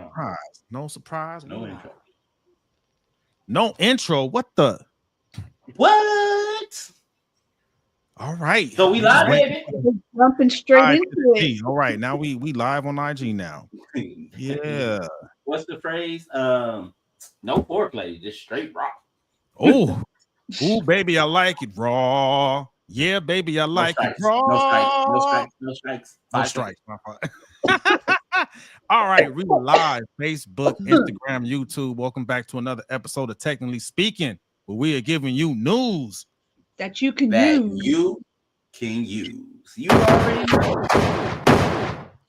surprise. No surprise. No intro. No intro. What the? What? All right. So we live, baby. Jumping straight into it. All right. Now we live on IG now. Yeah. What's the phrase? No foreplay, just straight raw. Oh, baby, I like it raw. Yeah, baby, I like it raw. No strikes. No strikes. All right, we live. Facebook, Instagram, YouTube. Welcome back to another episode of Technically Speaking, where we are giving you news that you can use. You already know.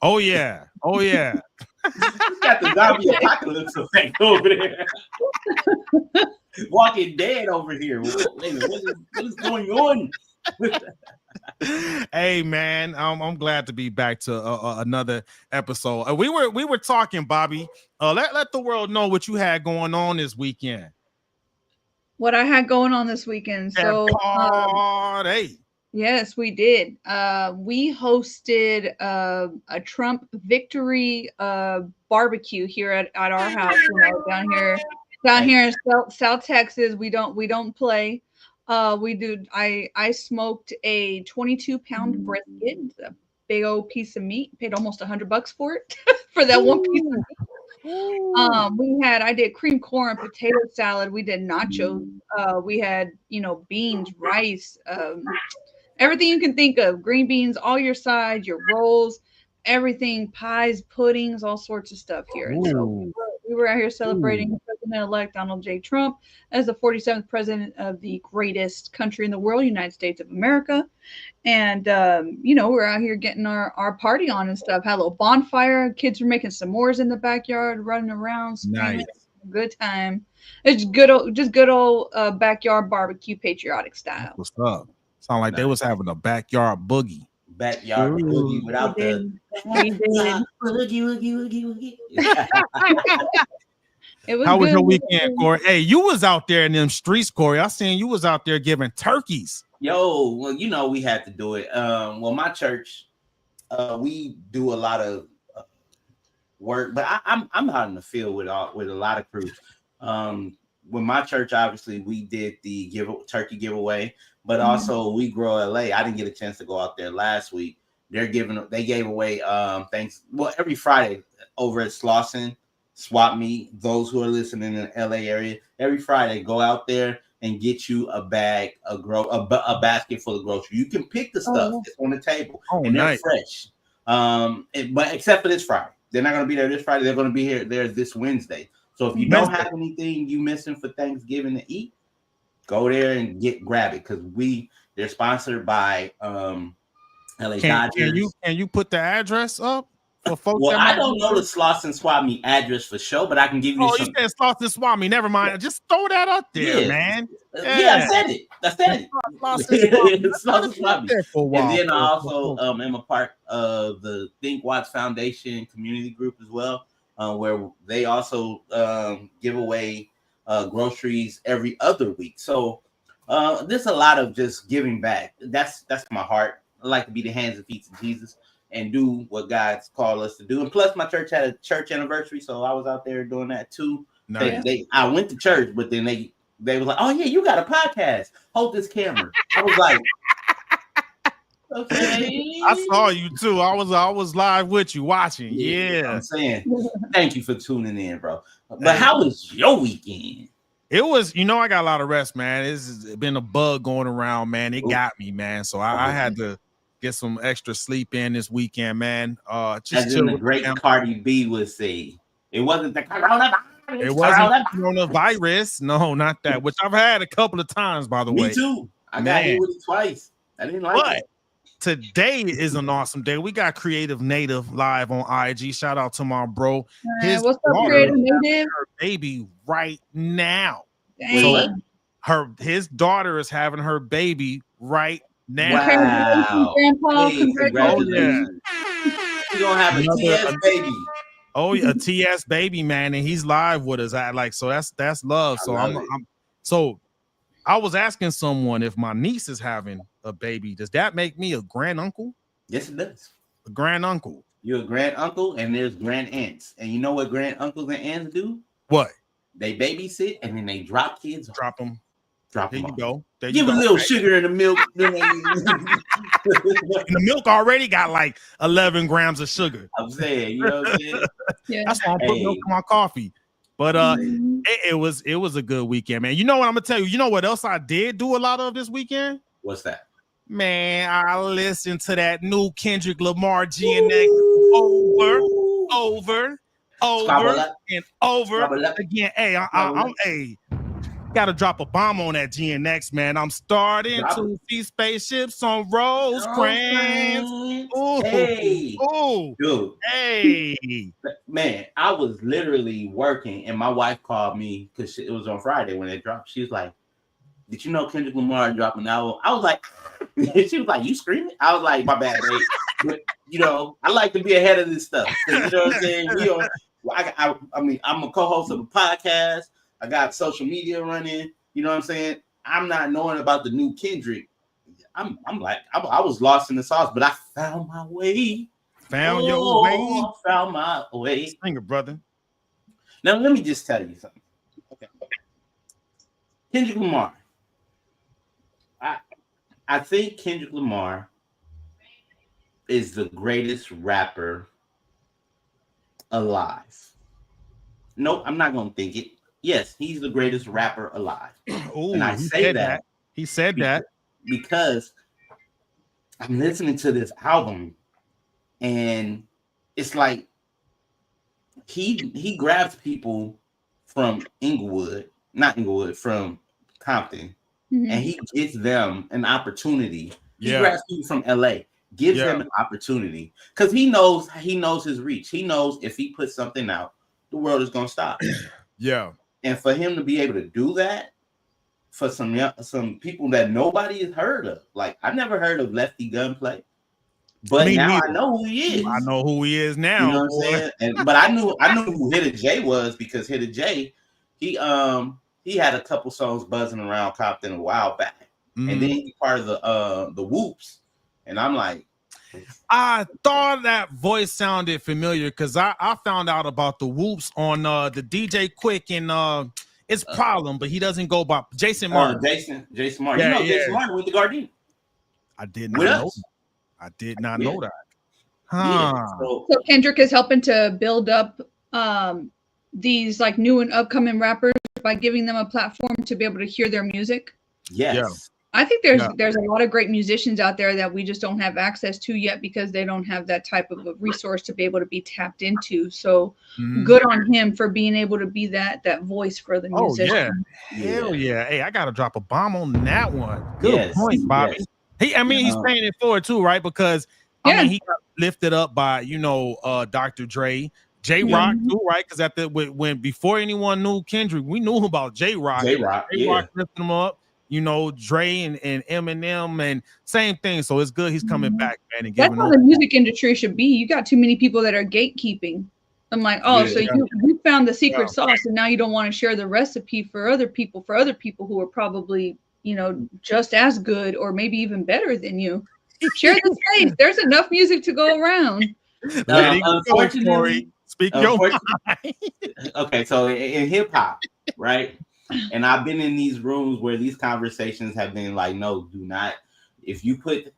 Oh yeah. You got the zombie apocalypse effect over there. Walking Dead over here. What is going on? Hey man, I'm glad to be back to another episode. We were talking, Bobby. Let the world know what you had going on this weekend. What I had going on this weekend. So party. Yes, we did. We hosted a Trump victory barbecue here at our house. Down here in South Texas. We don't play. I smoked a 22-pound brisket, a big old piece of meat. Paid almost $100 for it for that one piece of meat. I did cream corn, potato salad. We did nachos. We had beans, rice, everything you can think of, green beans, all your sides, your rolls, everything, pies, puddings, all sorts of stuff here. And so we were out here celebrating President-elect Donald J. Trump as the 47th president of the greatest country in the world, United States of America. And, we're out here getting our party on and stuff. Had a little bonfire. Kids were making s'mores in the backyard, running around, screaming. Nice. Good time. It's good old backyard barbecue, patriotic style. What's up? Sound like they was having a backyard boogie. Backyard boogie without the boogie. How was your weekend, Corey? Hey, you was out there in them streets, Corey. I seen you was out there giving turkeys. Yo, well, we had to do it. My church, we do a lot of work, but I'm out in the field with a lot of crews. With my church, obviously, we did the turkey giveaway. But also we grow LA. I didn't get a chance to go out there last week. They gave away every Friday over at Slauson Swap Meet. Those who are listening in the LA area, every Friday go out there and get you a basket full of groceries. You can pick the stuff that's on the table, and they're fresh. But except for this Friday, they're not going to be there this Friday. They're going to be there this Wednesday. So if you don't have anything you missing for Thanksgiving to eat, go there and grab it because they're sponsored by LA Dodgers. Can you put the address up for folks? Well, I don't know the Slauson Swap Meet address for sure, but I can give you. Oh, you said Slauson Swap Meet. Never mind. Just throw that up there, man. Yeah, I said it. Slauson Swap Meet. And then I also am a part of the Think Watch Foundation community group as well, where they also give away groceries every other week. So there's a lot of just giving back. That's my heart. I like to be the hands and feet of Jesus and do what God's called us to do. And plus my church had a church anniversary, so I was out there doing that too. Nice. I went to church, but then they was like, oh yeah, you got a podcast, hold this camera. I was like, okay. I saw you too. I was live with you watching. Yeah. I'm saying thank you for tuning in, bro. But how was your weekend? It was, I got a lot of rest, man. It's been a bug going around, man. It got me, man. So I had to get some extra sleep in this weekend, man. Just as in the great Cardi B would say, it wasn't the coronavirus. It wasn't coronavirus. No, not that. Which I've had a couple of times, by the way. Me too. I got hit with it twice. I didn't like it. Today is an awesome day. We got Creative Native live on IG. Shout out to my bro. What's up, Creative Native? Her baby right now. Dang. So his daughter is having her baby right now. Wow. Grandpa, congratulations. You're gonna have a TS baby. Oh yeah, a TS baby, man, and he's live with us. So that's love. So I was asking someone if my niece is having a baby, does that make me a grand uncle? Yes, it does. A grand uncle. You're a grand uncle, and there's grand aunts. And you know what grand uncles and aunts do? What? They babysit and then they drop kids off. Drop them. Drop There them you off. go. There Give you a go. little sugar in the milk. And the milk already got like 11 grams of sugar. I'm saying, you know what I'm saying? Yeah. That's why I put milk in my coffee. But it was a good weekend, man. You know what I'm gonna tell you? You know what else I did do a lot of this weekend? What's that? Man, I listened to that new Kendrick Lamar GNX over and over again. Hey, I'm gotta drop a bomb on that GNX, man. I'm starting to see spaceships on Rosecrans. Hey, dude. Hey, man, I was literally working, and my wife called me because it was on Friday when it dropped. She was like, "Did you know Kendrick Lamar dropped an album?" I was like, she was like, "You screaming?" I was like, "My bad, babe." But you know, I like to be ahead of this stuff. You know what I'm saying? I mean, I'm a co-host of a podcast. I got social media running. You know what I'm saying? I'm not knowing about the new Kendrick. I was lost in the sauce, but I found my way. Found your way. I found my way. Singer, brother. Now let me just tell you something. Okay. Kendrick Lamar. I think Kendrick Lamar is the greatest rapper alive. Nope, I'm not gonna think it. Yes, he's the greatest rapper alive. Ooh, and I say that. He said that because I'm listening to this album, and it's like he grabs people from from Compton, and he gives them an opportunity. He grabs people from LA, gives them an opportunity because he knows his reach. He knows if he puts something out, the world is gonna stop. Yeah. And for him to be able to do that for some people that nobody has heard of, like I never heard of Lefty Gunplay, but now I know who he is. I know who he is now. You know what I'm saying? But I knew who Hitta J was because Hitta J, he had a couple songs buzzing around Compton a while back, and then he's part of the Whoops, and I'm like, I thought that voice sounded familiar because I found out about the Whoops on the DJ Quick and it's Problem, but he doesn't go by Jason Martin. Jason Martin. Yeah, Jason Martin with the Gardena. I did not know. I did not know that. Yeah. So Kendrick is helping to build up these like new and upcoming rappers by giving them a platform to be able to hear their music. Yes. Yeah. I think there's a lot of great musicians out there that we just don't have access to yet because they don't have that type of a resource to be able to be tapped into. So good on him for being able to be that voice for the musician. Hell yeah. Hey, I gotta drop a bomb on that one. Good point, Bobby. Yes. He's paying it forward too, right? Because I mean he got lifted up by Dr. Dre. J-Rock too, right? Because when before anyone knew Kendrick, we knew about J-Rock. J-Rock lifted him up. Dre and Eminem and same thing. So it's good he's coming back, man. And that's how the music industry should be. You got too many people that are gatekeeping. I'm like, you found the secret sauce, and now you don't want to share the recipe for other people who are probably just as good or maybe even better than you. Share the space. There's enough music to go around. Unfortunately, speak your mind. Okay, so in hip hop, right? And I've been in these rooms where these conversations have been like, no, do not. If you put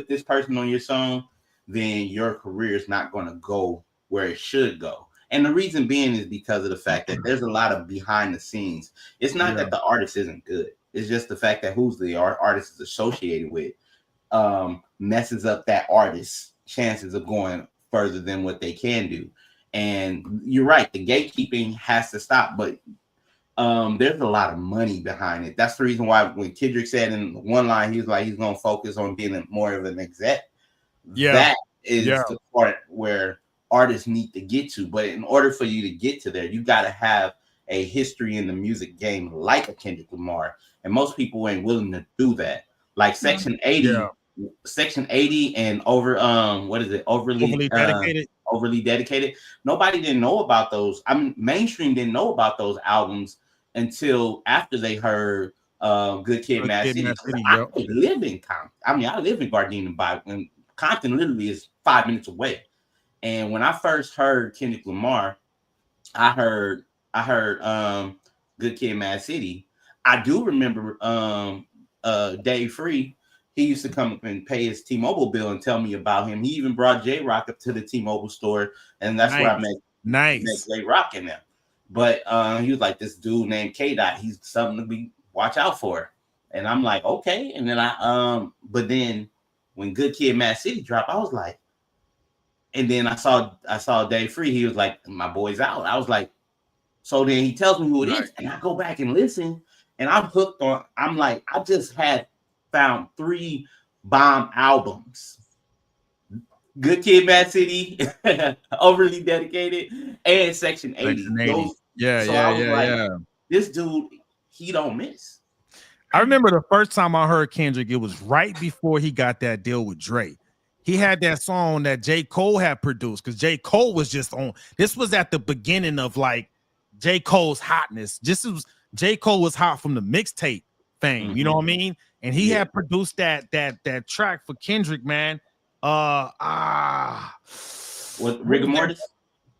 this person on your song, then your career is not going to go where it should go. And the reason being is because of the fact that there's a lot of behind the scenes. It's not that the artist isn't good. It's just the fact that who's the artist is associated with messes up that artist's chances of going further than what they can do. And you're right, the gatekeeping has to stop, but there's a lot of money behind it. That's the reason why when Kendrick said in one line, he was like, he's going to focus on being more of an exec. That is the part where artists need to get to. But in order for you to get to there, you got to have a history in the music game like a Kendrick Lamar. And most people ain't willing to do that. Like Section 80, Section 80 and overly dedicated. Nobody didn't know about those. I mean, mainstream didn't know about those albums until after they heard Good Kid, Mad City. I live in Compton. I mean, I live in Gardena, and Compton literally is 5 minutes away. And when I first heard Kendrick Lamar, I heard Good Kid, Mad City. I do remember Dave Free. He used to come up and pay his T-Mobile bill and tell me about him. He even brought J-Rock up to the T-Mobile store, and that's where I met J-Rock in there. But he was like, this dude named K-Dot. He's something to watch out for. And I'm like, okay. And then but then when Good Kid, Mad City dropped, I was like, and then I saw Dave Free. He was like, my boy's out. I was like, so then he tells me who it is, and I go back and listen, and I'm hooked on. I'm like, I just had found 3 bomb albums: Good Kid, Mad City, Overly Dedicated, and Section 80. This dude, he don't miss. I remember the first time I heard Kendrick, it was right before he got that deal with Dre. He had that song that J. Cole had produced, because J. Cole was just on. This was at the beginning of like J. Cole's hotness. J. Cole was hot from the mixtape fame, you know what I mean? And he had produced that track for Kendrick, man. What, Rigor Mortis?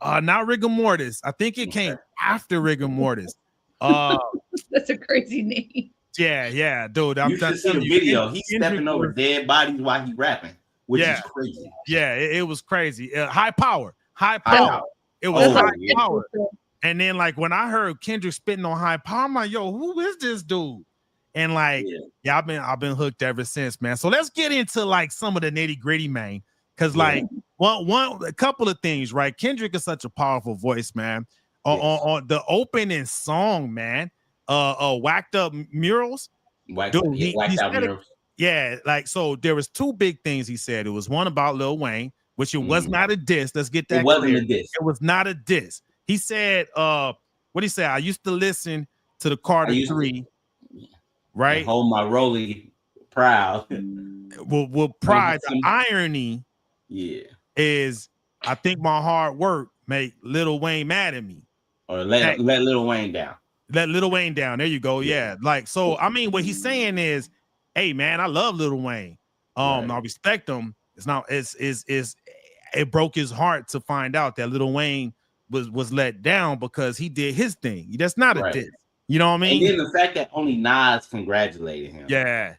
Not Rigor Mortis. I think it came after Rigor Mortis. That's a crazy name. Yeah, dude. You should see the video. He's stepping over dead bodies while he's rapping, which is crazy. Yeah, it was crazy. High power. It was high power. And then, like, when I heard Kendrick spitting on High Power, I'm like, yo, who is this dude? And like, I've been hooked ever since, man. So let's get into like some of the nitty gritty, man. Because like a couple of things, right? Kendrick is such a powerful voice, man. On the opening song, man. Whacked Up Murals. Whacked Out Murals. Yeah, like, so there was 2 big things he said. It was one about Lil Wayne, which it was not a diss. Let's get that. It wasn't a diss. It was not a diss. He said, what he say? I used to listen to the Carter 3, right? Hold my Rolly proud. Well, pride. The irony, is I think my hard work make Lil Wayne mad at me, or let Lil Wayne down. Let Lil Wayne down. There you go. Yeah. Like, so I mean, what he's saying is, hey man, I love Lil Wayne. I respect him. It broke his heart to find out that Lil Wayne was let down because he did his thing. That's not a diss. You know what I mean? And then the fact that only Nas congratulated him. Yeah.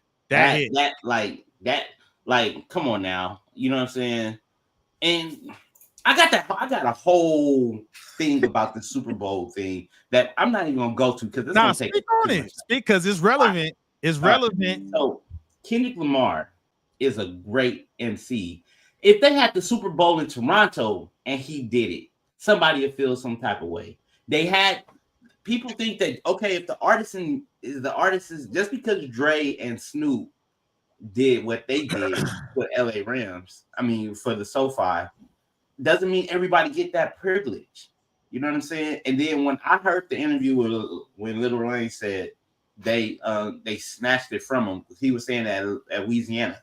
Like, come on now. You know what I'm saying? And I got a whole thing about the Super Bowl thing that I'm not even gonna go to because it's gonna take because it's relevant. It's relevant. So Kendrick Lamar is a great MC. If they had the Super Bowl in Toronto and he did it, somebody would feel some type of way. People think that, okay, if the artist is just because Dre and Snoop did what they did with LA Rams, I mean, for the SoFi, doesn't mean everybody get that privilege. You know what I'm saying? And then when I heard the interview when Lil Wayne said they snatched it from him, he was saying that at Louisiana.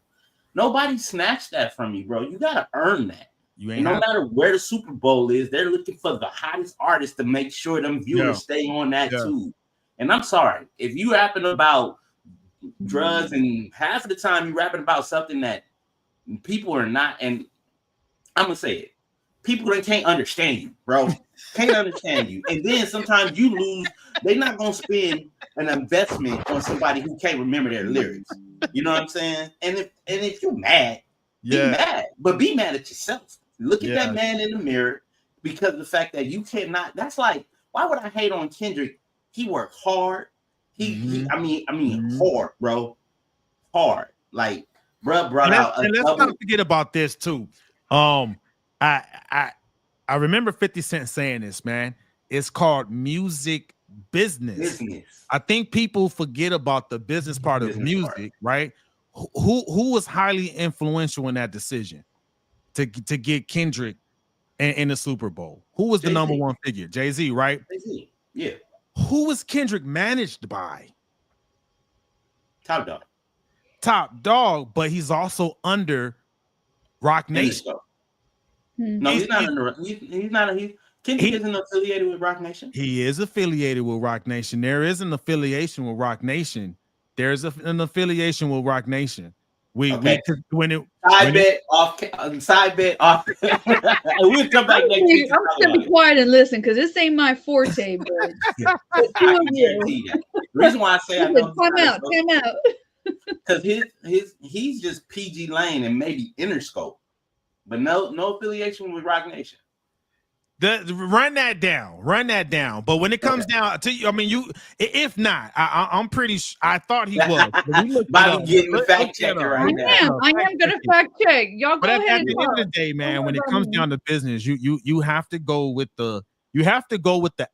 Nobody snatched that from you, bro. You gotta earn that. No matter where the Super Bowl is, they're looking for the hottest artist to make sure them viewers stay on that too. And I'm sorry, if you rapping about drugs and half of the time you rapping about something that people are not, and I'm gonna say it, people that can't understand you, bro. Can't understand you. And then sometimes you lose. They're not gonna spend an investment on somebody who can't remember their lyrics. You know what I'm saying? And if you're mad, be mad, but be mad at yourself. Look at that man in the mirror, because of the fact that you cannot. That's like, why would I hate on Kendrick? He worked hard. I mean, hard, bro. Hard. Like, bro brought out. And let's not forget about this too. I remember 50 Cent saying this, man. It's called music business. I think people forget about the business part of music, right? Who was highly influential in that decision to get Kendrick in the Super Bowl? Who was the number one figure? Jay-Z, right? Jay-Z. Yeah. Who was Kendrick managed by? Top Dog. Top Dog, but he's also under Rock Nation. No, he's not under. He's not. Kendrick isn't affiliated with Rock Nation. He is affiliated with Rock Nation. There is an affiliation with Rock Nation. There's an affiliation with Rock Nation. When it side bet off. We'll come back next week. I'm just gonna be quiet and listen because this ain't my forte. But I can guarantee that. The reason why I say I know time out. Because he's just PG Lane and maybe Interscope, but no affiliation with Rock Nation. Run that down. But when it comes down to you, I mean, if not, I'm pretty. I thought he was. Bobby getting the fact checker right now. I am gonna fact check. Y'all go ahead. At the end of the day, man, when it comes down to business, you have to go with the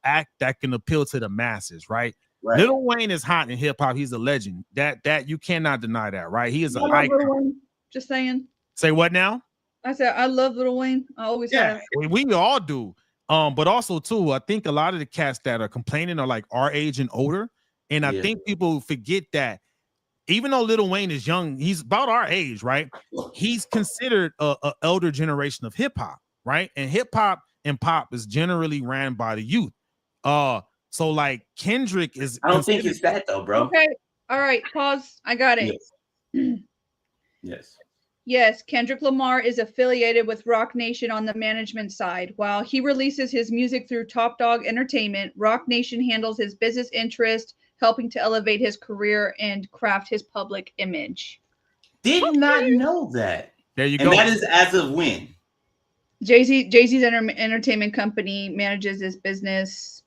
act that can appeal to the masses, right? Right. Lil Wayne is hot in hip hop. He's a legend. That you cannot deny that, right? He is an icon. Just saying. Say what now? I said I love Lil Wayne. I always have. We all do. But also too, I think a lot of the cats that are complaining are like our age and older, and I think people forget that even though Lil Wayne is young, he's about our age, right? He's considered a elder generation of hip hop, right? And hip hop and pop is generally ran by the youth. So like Kendrick is. I don't think it's that though, bro. Okay, all right, pause. I got it. Yes. Yes, Kendrick Lamar is affiliated with Rock Nation on the management side. While he releases his music through Top Dog Entertainment, Rock Nation handles his business interest, helping to elevate his career and craft his public image. Did not know that. There you go. And that is as of when? Jay-Z's entertainment company manages this business.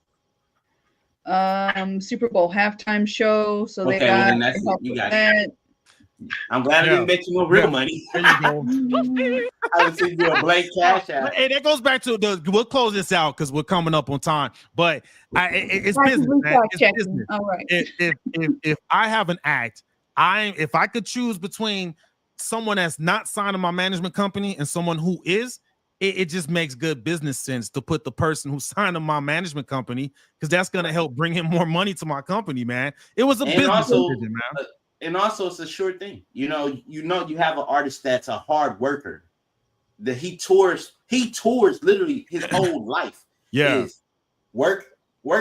Super Bowl halftime show. So they got, you got it. I'm glad I didn't bet you no real money. There you go. I would send you a blank cash out. Hey, that goes back to we'll close this out because we're coming up on time. But it's business, man. It's business. All right. If I have an act, if I could choose between someone that's not signed to my management company and someone who is, it just makes good business sense to put the person who signed to my management company because that's gonna help bring in more money to my company, man. It was a business decision, man. And also, it's a sure thing. You have an artist that's a hard worker. That he tours literally his whole life. Yeah, is work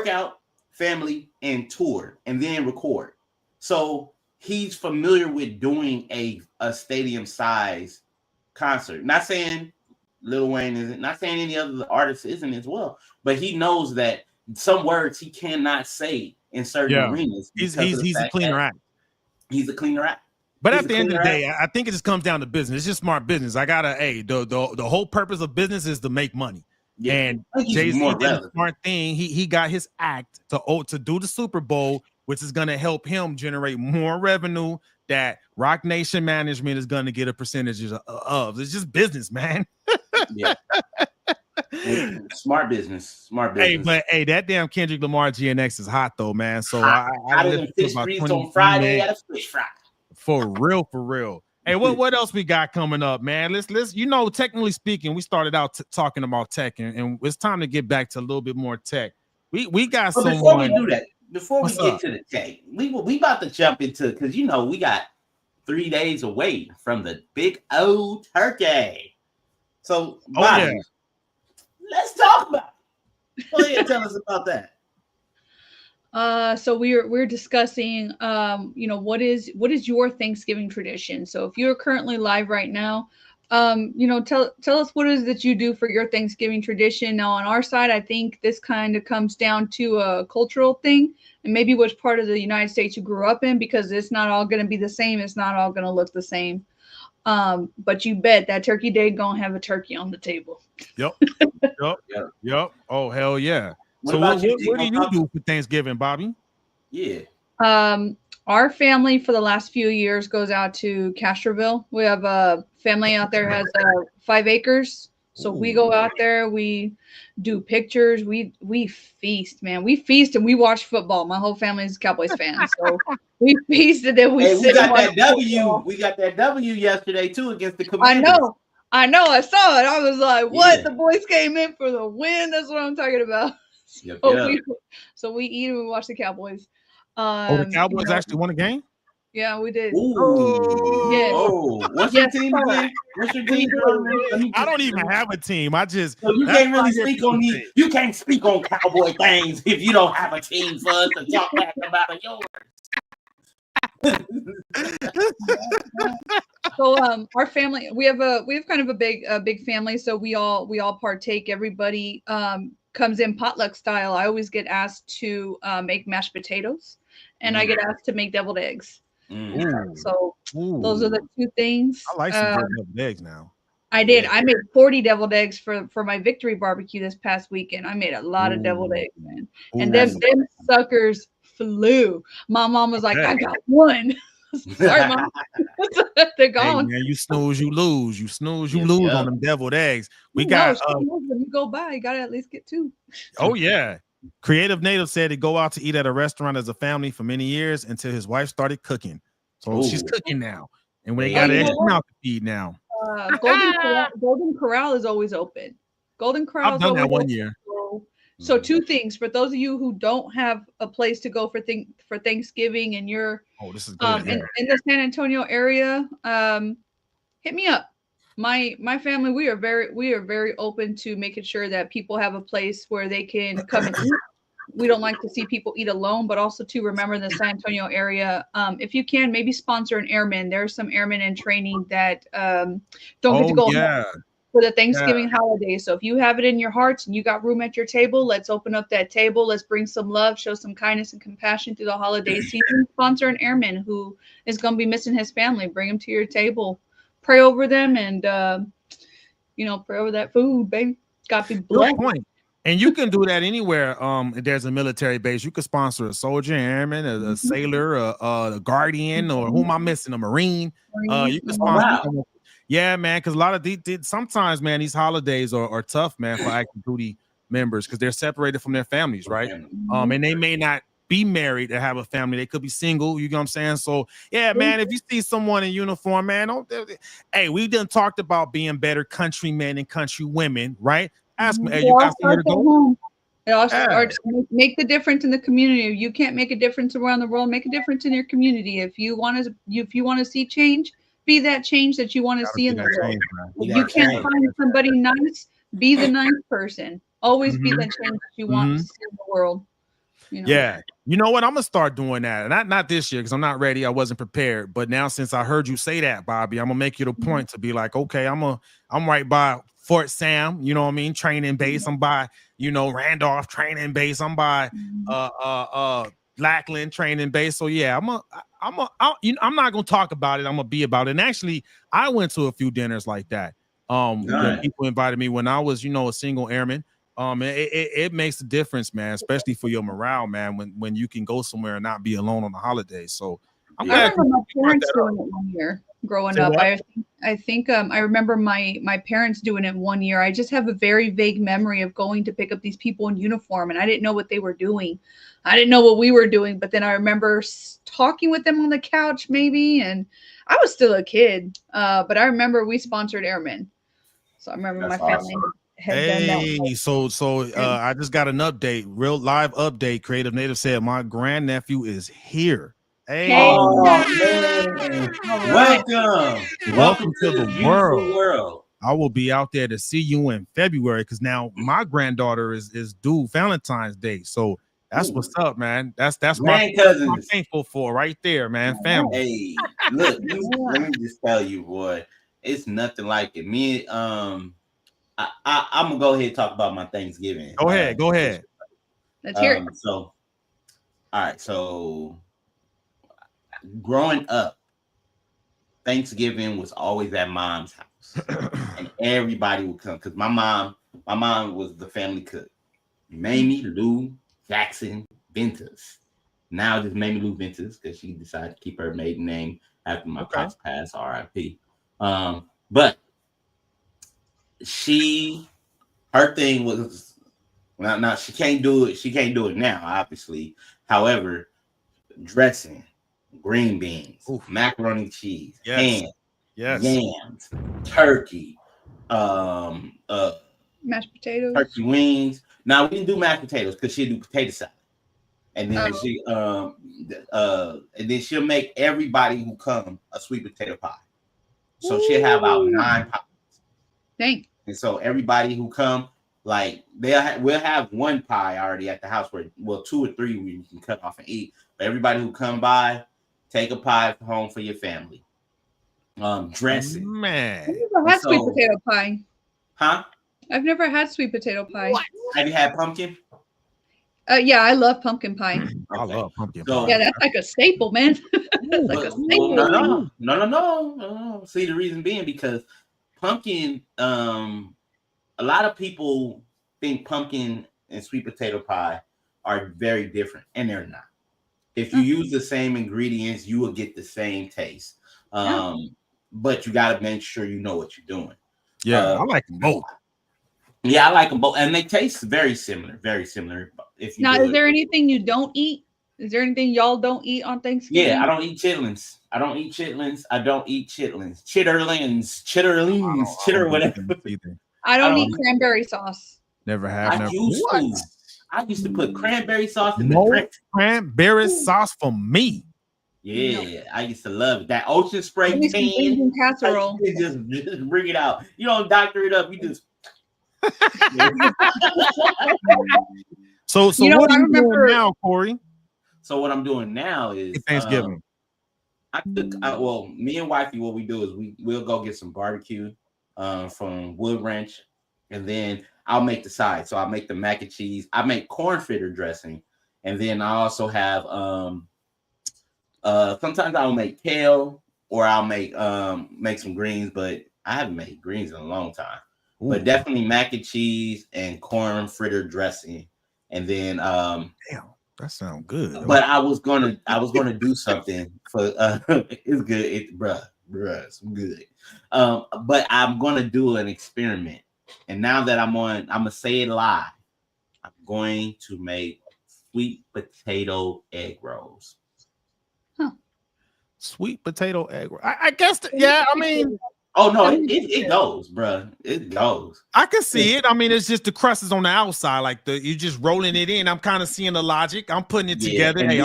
out, family, and tour, and then record. So he's familiar with doing a stadium size concert. Not saying Lil Wayne isn't. Not saying any other artist isn't as well. But he knows that some words he cannot say in certain arenas. He's a cleaner act. He's a cleaner act. But at the end of the day, I think it just comes down to business. It's just smart business. The whole purpose of business is to make money. Yeah. And Jay-Z did a smart thing. He got his act to do the Super Bowl, which is going to help him generate more revenue that Rock Nation management is going to get a percentage of. It's just business, man. Yeah. Smart business. Hey, that damn Kendrick Lamar GNX is hot though, man. So I did fish freeze on Friday at a fish fry. For real. Hey, what else we got coming up, man? Let's technically speaking, we started out talking about tech, and it's time to get back to a little bit more tech. We got someone. Before we do that, before we get to the tech, we about to jump into because we got 3 days away from the big old turkey. So Bobby, let's talk about it. Go ahead and tell us about that. So we're discussing, what is your Thanksgiving tradition? So if you're currently live right now, tell us what it is that you do for your Thanksgiving tradition. Now on our side, I think this kind of comes down to a cultural thing and maybe which part of the United States you grew up in, because it's not all going to be the same. It's not all going to look the same. But you bet that Turkey Day gonna have a turkey on the table. Yep. Oh, hell yeah. What do you do for Thanksgiving, Bobby? Yeah. Our family for the last few years goes out to Castroville. We have a family out there has 5 acres. So we go out there, we do pictures, we feast, man. We feast and we watch football. My whole family is Cowboys fans. So we feasted and we got that W. Football. We got that W yesterday too against the Commanders. I know. I saw it. I was like, what? Yeah. The boys came in for the win. That's what I'm talking about. So we eat and we watch the Cowboys. The Cowboys actually won a game? Yeah, we did. Ooh. Yes. Oh, what's your team again? What's your team? I don't even have a team. I just you can't really speak on these. You can't speak on Cowboy things if you don't have a team for us to talk back about yours. So our family, we have kind of a big family, so we all partake. Everybody comes in potluck style. I always get asked to make mashed potatoes, and I get asked to make deviled eggs. So those are the two things. I like some good deviled eggs now. I did. I made 40 deviled eggs for my victory barbecue this past weekend. I made a lot of deviled eggs, man. And them suckers flew. My mom was like, I got one. Sorry, Mom. They're gone. Hey, man, you snooze, you lose. You snooze, you lose on them deviled eggs. We got when you go by, you gotta at least get two. Oh yeah. Creative Native said he'd go out to eat at a restaurant as a family for many years until his wife started cooking. So she's cooking now. And when they got an extra mouth to feed now. Golden Corral is always open. Golden Corral. I've done that one year. So two things for those of you who don't have a place to go for Thanksgiving and you're this is good. In the San Antonio area, hit me up. My family, we are very open to making sure that people have a place where they can come and eat. We don't like to see people eat alone, but also to remember the San Antonio area. If you can, maybe sponsor an airman. There's some airmen in training that don't get to go for the Thanksgiving holiday. So if you have it in your hearts and you got room at your table, let's open up that table. Let's bring some love, show some kindness and compassion through the holiday season. Sponsor an airman who is going to be missing his family. Bring him to your table. Pray over them and, pray over that food, baby. Got to be blessed. Good point. And you can do that anywhere. If there's a military base, you could sponsor a soldier, airman, a sailor, a guardian, or who am I missing? A Marine. You can sponsor. Wow. Yeah, man. Because a lot of sometimes, man, these holidays are tough, man, for active duty members because they're separated from their families, right? And they may not be married or have a family. They could be single. You know what I'm saying? So, yeah, man. If you see someone in uniform, man, hey, we done talked about being better countrymen and countrywomen, right? Ask me, hey, you got somewhere to go? It also make the difference in the community. If you can't make a difference around the world, make a difference in your community. If you want to see change, be that change that you want to see in the world. If you can't find somebody nice, be the nice person. Always be the change that you want to see in the world. Yeah, you know what? I'm gonna start doing that, and not this year because I'm not ready. I wasn't prepared, but now since I heard you say that, Bobby, I'm gonna make it a point to be like, okay, I'm right by Fort Sam, you know what I mean, training base. I'm by, Randolph training base. I'm by Lackland training base. So yeah, I'm not gonna talk about it. I'm gonna be about it. And actually, I went to a few dinners like that. When people invited me when I was, a single airman. It makes a difference, man, especially for your morale, man, when you can go somewhere and not be alone on the holidays. So I'm glad. I remember my parents doing it one year growing up. I think I remember my parents doing it one year. I just have a very vague memory of going to pick up these people in uniform, and I didn't know what they were doing. I didn't know what we were doing, but then I remember talking with them on the couch, maybe, and I was still a kid. But I remember we sponsored airmen, so I remember my family. Hey, so I just got an update, real live update. Creative Native said my grandnephew is here. Hey, welcome to the world. I will be out there to see you in February because now my granddaughter is due Valentine's Day. So that's what's up, man. That's what I'm thankful for right there, man. Family. Hey, look, let me just tell you, boy, it's nothing like it. Me, I'm gonna go ahead and talk about my Thanksgiving. Go ahead. Let's hear it. So, all right. So, growing up, Thanksgiving was always at Mom's house, and everybody would come because my mom was the family cook. Mamie Lou Jackson Ventus. Now just Mamie Lou Ventus because she decided to keep her maiden name after my pops passed. R.I.P. But her thing was now she can't do it. She can't do it now, obviously. However, dressing, green beans, macaroni and cheese, ham, yams, turkey, mashed potatoes, turkey wings. Now we didn't do mashed potatoes because she'd do potato salad, and then she'll make everybody who come a sweet potato pie. So she'll have about 9 pies. Dang. And so everybody who come, like we'll have 1 pie already at the house where 2 or 3 we can cut off and eat. But everybody who come by, take a pie home for your family. dressing. Man, I've never had sweet potato pie. Huh? I've never had sweet potato pie. What? Have you had pumpkin? Yeah, I love pumpkin pie. Okay. I love pumpkin pie. Yeah, that's like a staple, man. That's like a staple. No. See, the reason being because pumpkin, a lot of people think pumpkin and sweet potato pie are very different, and they're not. If you use the same ingredients, you will get the same taste. But you got to make sure you know what you're doing. Yeah, I like them both. Yeah, I like them both, and they taste very similar. Very similar. If you now, is there anything you don't eat? Is there anything y'all don't eat on Thanksgiving? Yeah, I don't eat chitlins. I don't eat chitlins. Chitterlings, chitter whatever. I don't eat cranberry sauce. Never have. I used to put cranberry sauce in the drink. Cranberry sauce for me. Yeah, I used to love it. That ocean spray pan casserole. Just bring it out. You don't doctor it up. You just. So what are you doing now, Corey? So what I'm doing now is Thanksgiving. Me and wifey, what we do is we'll go get some barbecue from Wood Ranch, and then I'll make the sides. So I'll make the mac and cheese. I make corn fritter dressing, and then I also have sometimes I'll make kale or I'll make some greens, but I haven't made greens in a long time. Ooh. But definitely mac and cheese and corn fritter dressing, and then damn, that sounds good. But I was gonna do something for it's good, bruh, it's good. But I'm gonna do an experiment, and now that I'm gonna say it live. I'm going to make sweet potato egg rolls. Sweet potato egg roll. I guess. Yeah, I mean. Oh no, it goes, bro. It goes. I can see it. I mean, it's just the crust is on the outside, like you're just rolling it in. I'm kind of seeing the logic. I'm putting it together. Hey,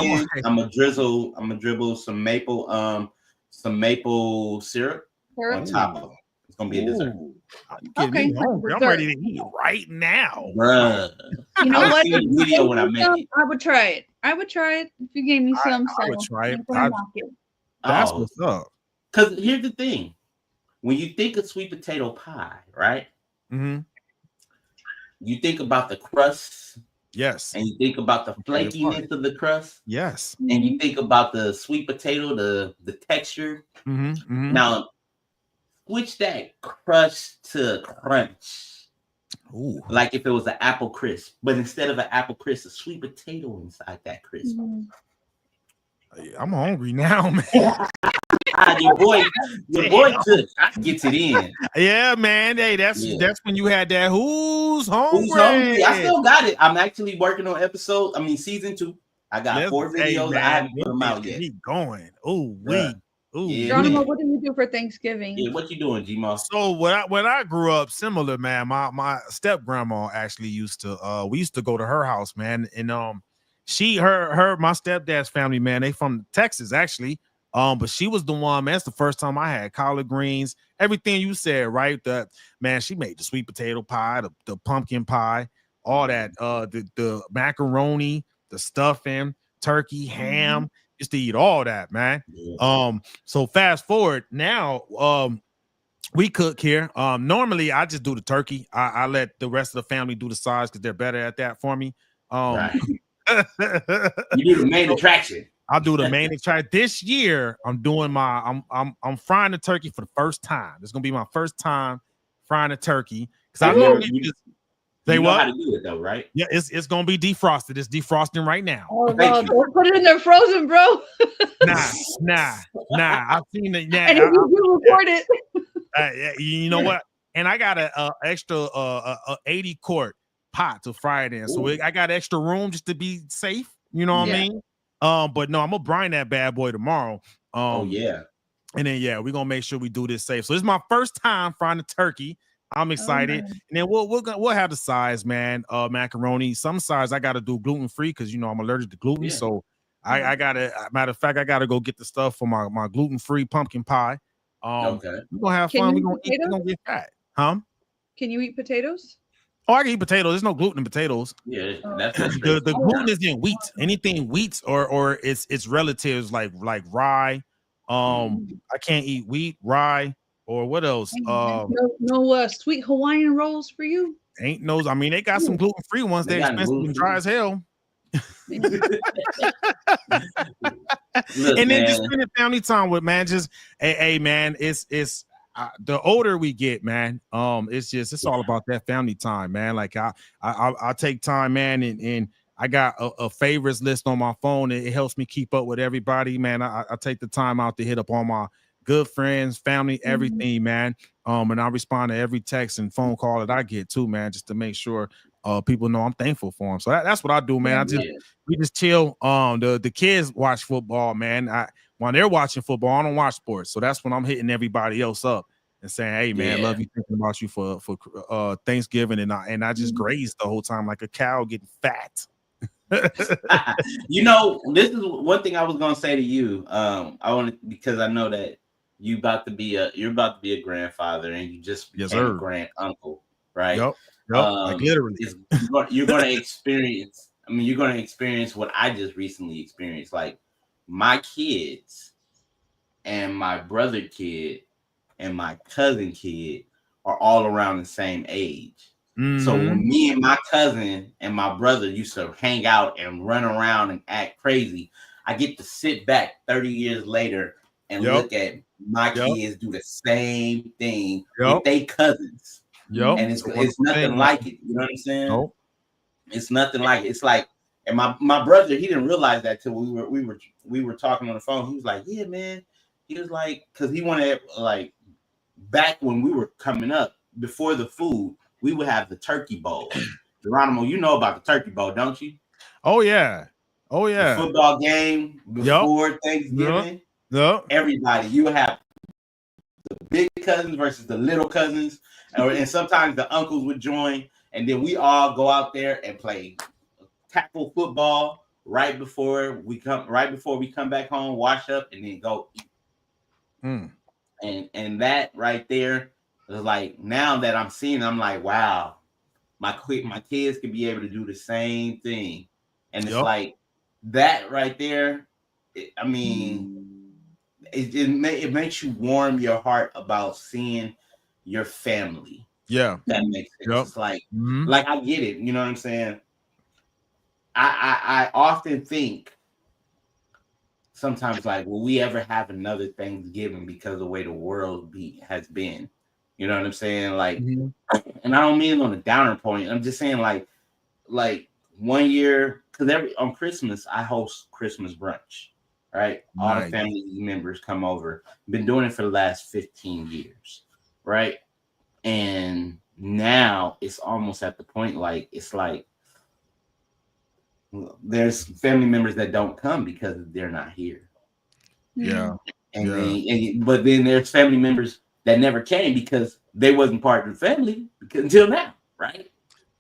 I'm gonna dribble some maple syrup on top of it. It's gonna be a dessert. Okay, I'm ready to eat right now, bruh. You know what? Video when I make it. I would try it. If you gave me some. I would try it. That's what's up. Because here's the thing. When you think of sweet potato pie, right? Mm-hmm. You think about the crust. Yes. And you think about the flakiness of the crust. Yes. And you think about the sweet potato, the texture. Mm-hmm. Mm-hmm. Now, switch that crust to crunch. Ooh. Like if it was an apple crisp, but instead of an apple crisp, a sweet potato inside that crisp. Mm-hmm. I'm hungry now, man. your boy gets it in. Yeah, man. Hey, that's when you had that who's hungry. I still got it. I'm actually working on season 2. I got 4 videos. I haven't put them out yet. Keep going. Geronimo, what do you do for Thanksgiving? Yeah, what you doing, G-Mo? So when I grew up, similar, man. My step grandma actually used to. We used to go to her house, man, and my stepdad's family, man. They from Texas, actually. But she was the one, man. That's the first time I had collard greens, everything you said, right? That man, she made the sweet potato pie, the pumpkin pie, all that, the macaroni, the stuffing, turkey, ham, used to eat all that, man. Yeah. So fast forward now, we cook here. Normally I just do the turkey. I let the rest of the family do the sides because they're better at that for me. Right. You do the main attraction. I'll do the main attraction. This year, I'm doing I'm frying the turkey for the first time. It's gonna be my first time frying a turkey because I know you know how to do it though, right? Yeah, it's gonna be defrosted. It's defrosting right now. Oh no, don't put it in there frozen, bro. Nah. I've seen it. Yeah, and if you do record it, you know what? And I got a extra 80 quart pot to fry it in, so I got extra room just to be safe. You know what I mean? But no, I'm gonna brine that bad boy tomorrow. And then we're gonna make sure we do this safe. So this is my first time frying the turkey. I'm excited, and then we'll have the sides, man. Macaroni. Some sides I gotta do gluten free because I'm allergic to gluten. Yeah. So I gotta. Matter of fact, I gotta go get the stuff for my gluten free pumpkin pie. We're gonna have fun. We're gonna get fat, huh? Can you eat potatoes? Oh, I can eat potatoes. There's no gluten in potatoes. Yeah, that's the gluten is in wheat. Anything wheat or its relatives like rye, I can't eat wheat, rye, or what else? No sweet Hawaiian rolls for you. Ain't no. I mean, they got some gluten-free ones. They're expensive and dry as hell. Look, and then just spending family time with, man. Just hey man, it's the older we get, man. It's all about that family time, man. Like I take time, man, and I got a favorites list on my phone. It helps me keep up with everybody, man. I take the time out to hit up all my good friends, family, everything, man. And I respond to every text and phone call that I get too, man, just to make sure people know I'm thankful for them. So that's what I do, man. We just chill. The kids watch football, man. When they're watching football, I don't watch sports. So that's when I'm hitting everybody else up and saying, hey man, love you, thinking about you for Thanksgiving. And I just graze the whole time like a cow getting fat. You know, this is one thing I was gonna say to you. Because I know that you're about to be a grandfather and you just became a grand uncle, right? Yep. Like literally. You're gonna experience. I mean, you're gonna experience what I just recently experienced. Like my kids and my brother kid and my cousin kid are all around the same age. So when me and my cousin and my brother used to hang out and run around and act crazy, I get to sit back 30 years later and look at my kids do the same thing with their cousins. And it's nothing like it. You know what I'm saying? It's nothing like it. It's like, and my brother, he didn't realize that till we were talking on the phone. He was like, yeah, man. He was like, because he wanted, like, back when we were coming up, before the food, we would have the turkey bowl. Geronimo, you know about the turkey bowl, don't you? Oh yeah. The football game before Thanksgiving. Everybody, you would have the big cousins versus the little cousins, and sometimes the uncles would join, and then we all go out there and play tackle football right before we come back home, wash up, and then go eat. And that right there is like, now that I'm seeing, I'm like, wow, my kids can be able to do the same thing. And it's like that right there. I mean, it makes you warm your heart about seeing your family. Yeah, that makes sense. It's like, like I get it. You know what I'm saying? I often think sometimes, like, will we ever have another Thanksgiving because of the way the world has been? You know what I'm saying? Like, and I don't mean on a downer point. I'm just saying, like 1 year, because on Christmas I host Christmas brunch, right? All the family members come over. Been doing it for the last 15 years, right? And now it's almost at the point, like, it's like there's family members that don't come because they're not here. But then there's family members that never came because they wasn't part of the family until now, right?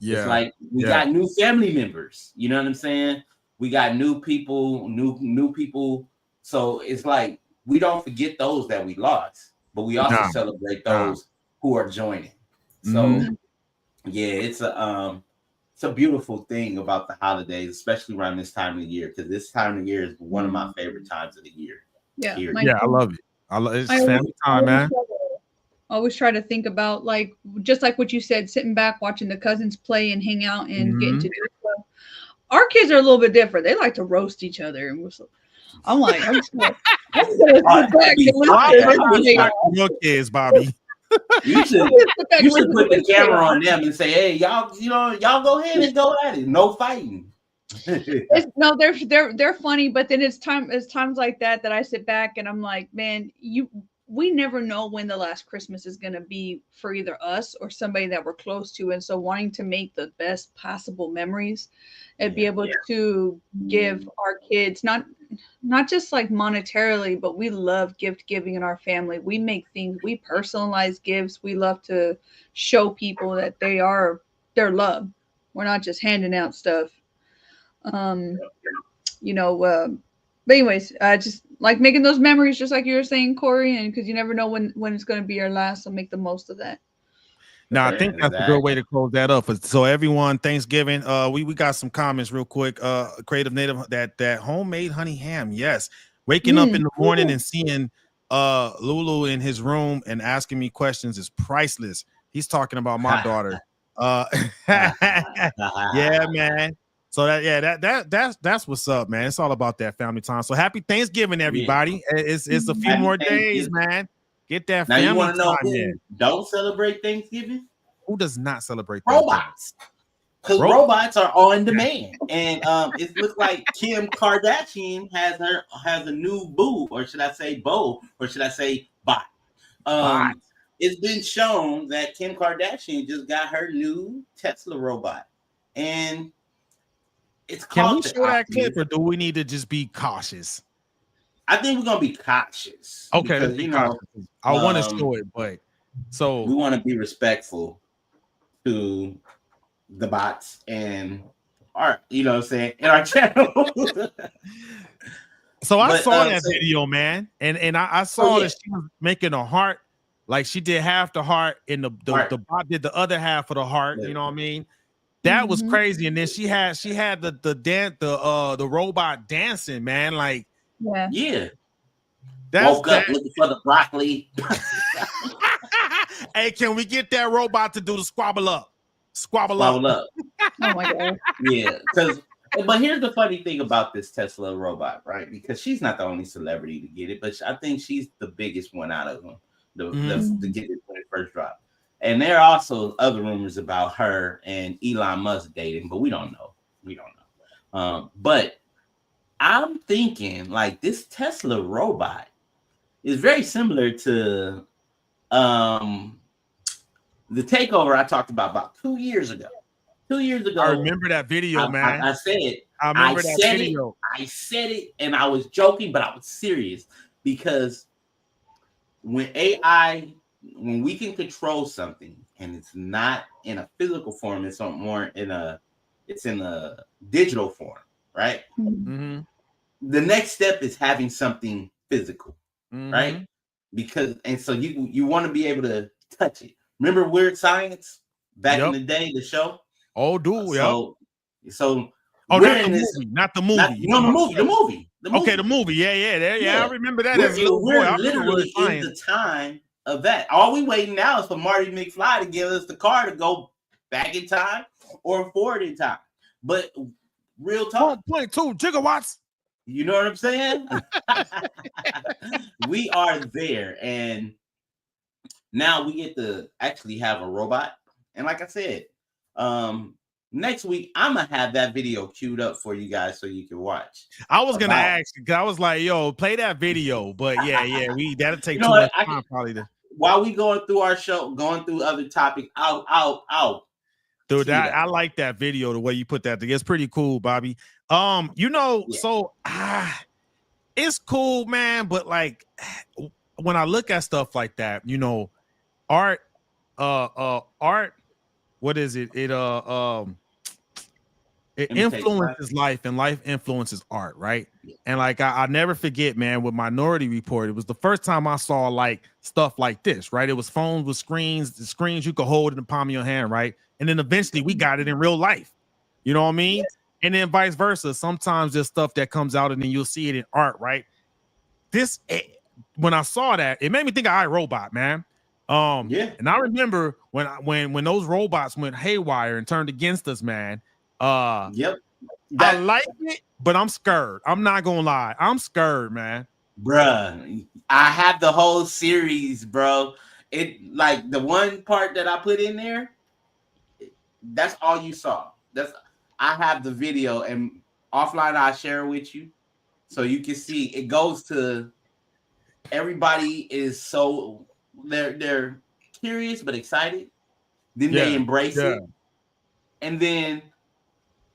It's like we got new family members. You know what I'm saying? We got new people, new people. So it's like we don't forget those that we lost, but we also celebrate those who are joining. So it's a beautiful thing about the holidays, especially around this time of the year, because this time of the year is one of my favorite times of the year. I love it. It's family time, man. I always try to think about, like, just like what you said, sitting back, watching the cousins play and hang out and getting to do stuff. Our kids are a little bit different. They like to roast each other. And I'm like, I'm just gonna sit back and listen. Your kids, Bobby. You should put the camera on them and say, hey, y'all go ahead and go at it. No fighting. No, they're funny, but then it's times like that I sit back and I'm like, man, we never know when the last Christmas is going to be for either us or somebody that we're close to. And so wanting to make the best possible memories and be able to give our kids, not just like monetarily, but we love gift giving in our family. We make things, we personalize gifts. We love to show people that they're loved. We're not just handing out stuff. But anyways, just like making those memories, just like you were saying, Corey, and because you never know when it's going to be your last, so make the most of that. No, I think that's a good way to close that up. So everyone, Thanksgiving, we got some comments real quick. Creative Native, that homemade honey ham. Yes. Waking up in the morning and seeing Lulu in his room and asking me questions is priceless. He's talking about my daughter. Yeah, man. So that's what's up, man. It's all about that family time. So happy Thanksgiving, everybody. Yeah. It's a few more days, man. Get that family time. Now you want to know who don't celebrate Thanksgiving? Who does not celebrate robots? Because robots are on demand, and it looks like Kim Kardashian has a new boo, or should I say beau, or should I say bot? It's been shown that Kim Kardashian just got her new Tesla robot, and it's called. Can we show that clip, or do we need to just be cautious? I think we're gonna be cautious. Okay, because, let's be cautious. I want to show it, but so we want to be respectful to the bots and our, you know what I'm saying, in our channel. So I saw that video, man, and I saw that she was making a heart, like she did half the heart, and the bot did the other half of the heart. You know what I mean? That was crazy. And then she had the robot dancing, man. Like woke up looking for the broccoli. Hey, can we get that robot to do the squabble up? Squabble up. Oh my god. Yeah, but here's the funny thing about this Tesla robot, right? Because she's not the only celebrity to get it, but I think she's the biggest one out of them to get it when it first dropped. And there are also other rumors about her and Elon Musk dating, but we don't know. But I'm thinking like this Tesla robot is very similar to the takeover I talked about 2 years ago. 2 years ago, I remember that video, man. I said it. I remember that video. I said it, and I was joking, but I was serious because when we can control something, and it's not in a physical form, it's more in a digital form, right? Mm-hmm. The next step is having something physical, right? So you want to be able to touch it. Remember Weird Science back in the day, the show? Oh, dude, So not the movie. The movie. Okay, the movie. Yeah. I remember that. We're literally in the time of that. All we waiting now is for Marty McFly to give us the car to go back in time or forward in time. But real talk, 1.2 gigawatts. You know what I'm saying? We are there, and now we get to actually have a robot. And like I said, next week I'm gonna have that video queued up for you guys so you can watch. I was gonna ask you, because I was like, yo, play that video, but that'll take too much time probably to. While we going through our show, going through other topics, out. Dude, I like that video, the way you put that together. It's pretty cool, Bobby. So it's cool, man, but like when I look at stuff like that, art, what is it? It influences life, and life influences art, right? Yeah. And like I never forget, man, with Minority Report, it was the first time I saw like stuff like this, right? It was phones with screens, the screens you could hold in the palm of your hand, right? And then eventually we got it in real life. You know what I mean? Yeah. And then vice versa. Sometimes there's stuff that comes out and then you'll see it in art, right? When I saw that, it made me think of iRobot, man. And I remember when those robots went haywire and turned against us, man. I like it, but I'm scared. I'm not gonna lie. I'm scared, man. Bruh, I have the whole series, bro. It like the one part that I put in there, that's all you saw. I have the video, and offline I'll share it with you so you can see. It goes to everybody is so they're curious but excited. Then they embrace it, and then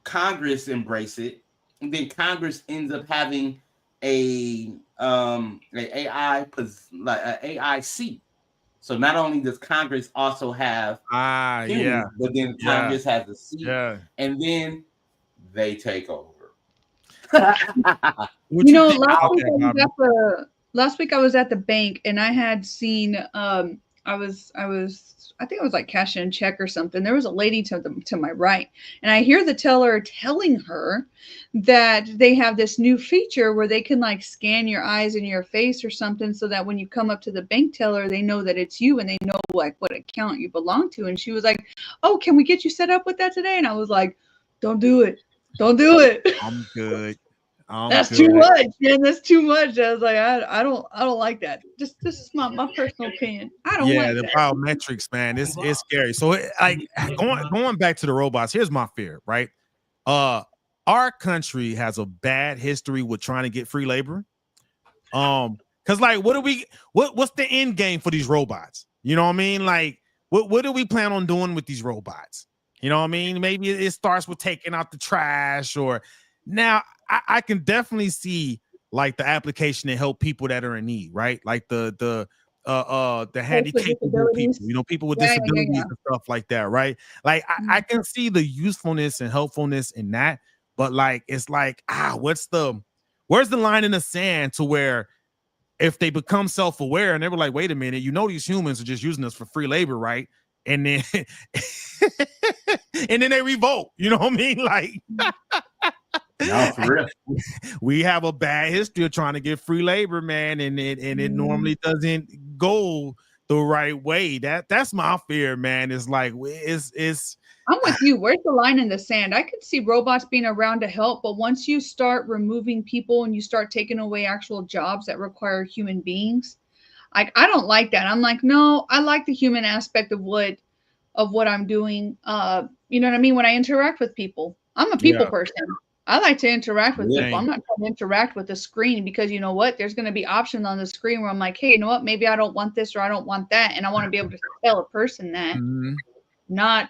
Congress embrace it, and then Congress ends up having an AI seat. So not only does Congress also have humans, but then Congress has a seat, and then they take over. Last week I was at the bank, and I had seen I think I was like cashing a check or something. There was a lady to my right, and I hear the teller telling her that they have this new feature where they can like scan your eyes and your face or something, so that when you come up to the bank teller, they know that it's you and they know like what account you belong to. And she was like, "Oh, can we get you set up with that today?" And I was like, "Don't do it. Don't do it." I'm good. That's too much, man. That's too much. I was like, I don't like that. Just this is my personal opinion. I don't like the that. biometrics, man. It's scary. So like going back to the robots, here's my fear, right? Our country has a bad history with trying to get free labor. Because like what's the end game for these robots? You know what I mean? Like, what do we plan on doing with these robots? You know what I mean? Maybe it starts with taking out the trash, or now I can definitely see like the application to help people that are in need, right? Like the handicapped people, you know, people with disabilities and stuff like that, right? Like I can see the usefulness and helpfulness in that, but like it's like, where's the line in the sand to where if they become self-aware and they were like, wait a minute, you know, these humans are just using us for free labor, right? And then and then they revolt, you know what I mean? Like no, for real. We have a bad history of trying to get free labor, man, and it normally doesn't go the right way. That's my fear, man. It's like it's I'm with you. Where's the line in the sand? I could see robots being around to help, but once you start removing people and you start taking away actual jobs that require human beings, like I don't like that. I'm like, no, I like the human aspect of what I'm doing. You know what I mean? When I interact with people, I'm a people person. I like to interact with people. I'm not trying to interact with the screen because you know what? There's going to be options on the screen where I'm like, hey, you know what? Maybe I don't want this or I don't want that, and I want to be able to tell a person that, not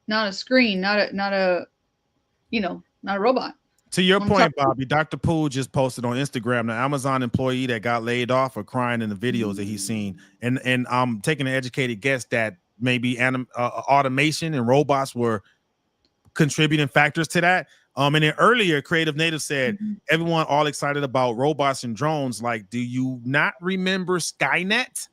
a screen, not a robot. To your point, Bobby, Dr. Poole just posted on Instagram the Amazon employee that got laid off for crying in the videos that he's seen, and I'm taking an educated guess that maybe automation and robots were contributing factors to that. And then earlier, Creative Native said, everyone all excited about robots and drones. Like, do you not remember Skynet?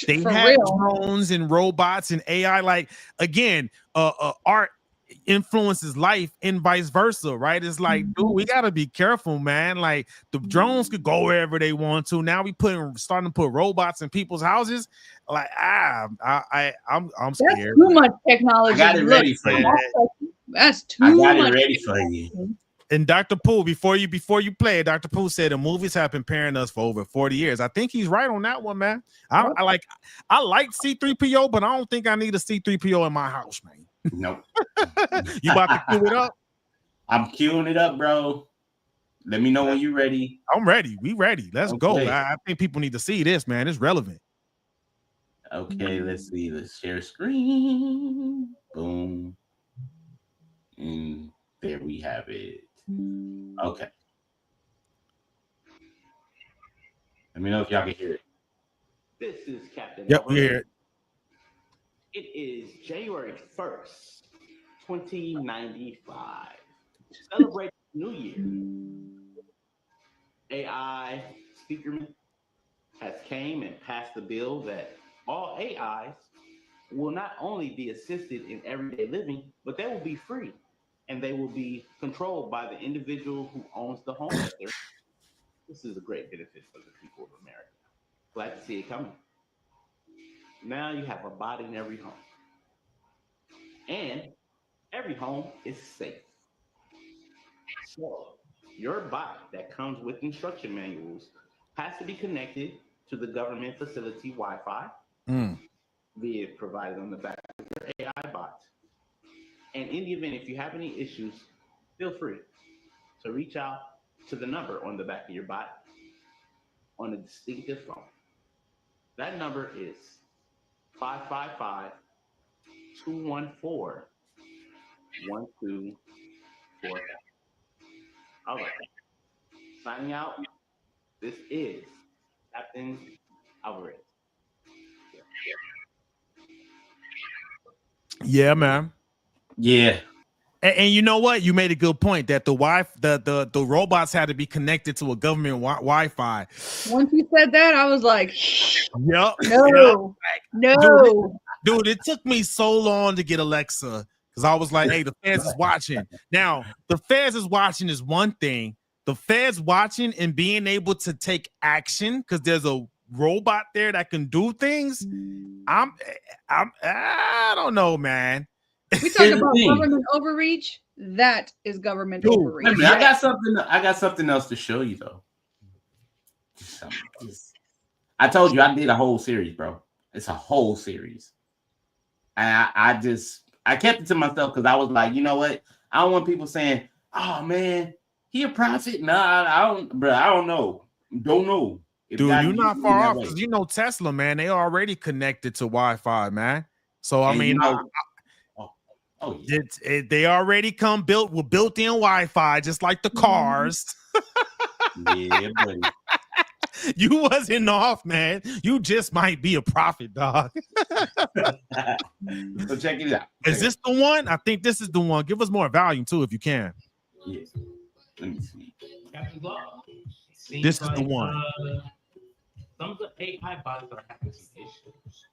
They had drones and robots and AI. Like, again, art influences life and vice versa, right? It's like, dude, we gotta be careful, man. Like, the drones could go wherever they want to. Now we starting to put robots in people's houses. Like, I'm scared. That's too much technology. I got it ready for you. That's too much. I got it ready for you. And Dr. Poole, before you play it, Dr. Poole said the movies have been pairing us for over 40 years. I think he's right on that one, man. I like C-3PO, but I don't think I need a C-3PO in my house, man. Nope. You about to cue it up? I'm queuing it up, bro. Let me know when you're ready. I'm ready. We ready. Let's go. I think people need to see this, man. It's relevant. Okay, let's see. Let's share screen. Boom. And there we have it. Okay. Let me know if y'all can hear it. This is Captain. Yep, we hear it. It is January 1st, 2095. Celebrate New Year. AI Speakerman has came and passed the bill that all AIs will not only be assisted in everyday living, but they will be free. And they will be controlled by the individual who owns the home. This is a great benefit for the people of America. Glad to see it coming. Now you have a bot in every home. And every home is safe. So your bot that comes with instruction manuals has to be connected to the government facility Wi-Fi, be it provided on the back of your AI bot. And in the event, if you have any issues, feel free to reach out to the number on the back of your bot on a distinctive phone. That number is 555-214-1245. All right. Signing out. This is Captain Alvarez. Yeah, man. Yeah. And you know what? You made a good point that the robots had to be connected to a government Wi-Fi. Once you said that, I was like, yep. No. Yep. Dude, it took me so long to get Alexa because I was like, hey, the feds is watching. Now, the feds is watching is one thing. The feds watching and being able to take action because there's a robot there that can do things. I don't know, man. We talk about government overreach. That is government overreach. I got something else to show you though. I told you I did a whole series, bro. It's a whole series. And I kept it to myself because I was like, you know what? I don't want people saying, "Oh man, he a prophet." Nah, I don't know. Don't know. Dude, you're not far off because you know Tesla, man. They already connected to Wi-Fi, man. So I mean, they already come built with built-in Wi-Fi, just like the cars. Yeah, buddy. You wasn't off, man. You just might be a prophet, dog. So check it out. Is this the one? I think this is the one. Give us more volume too, if you can. Yes. Let me see. This is the one. Some of the AI bots are having some issues.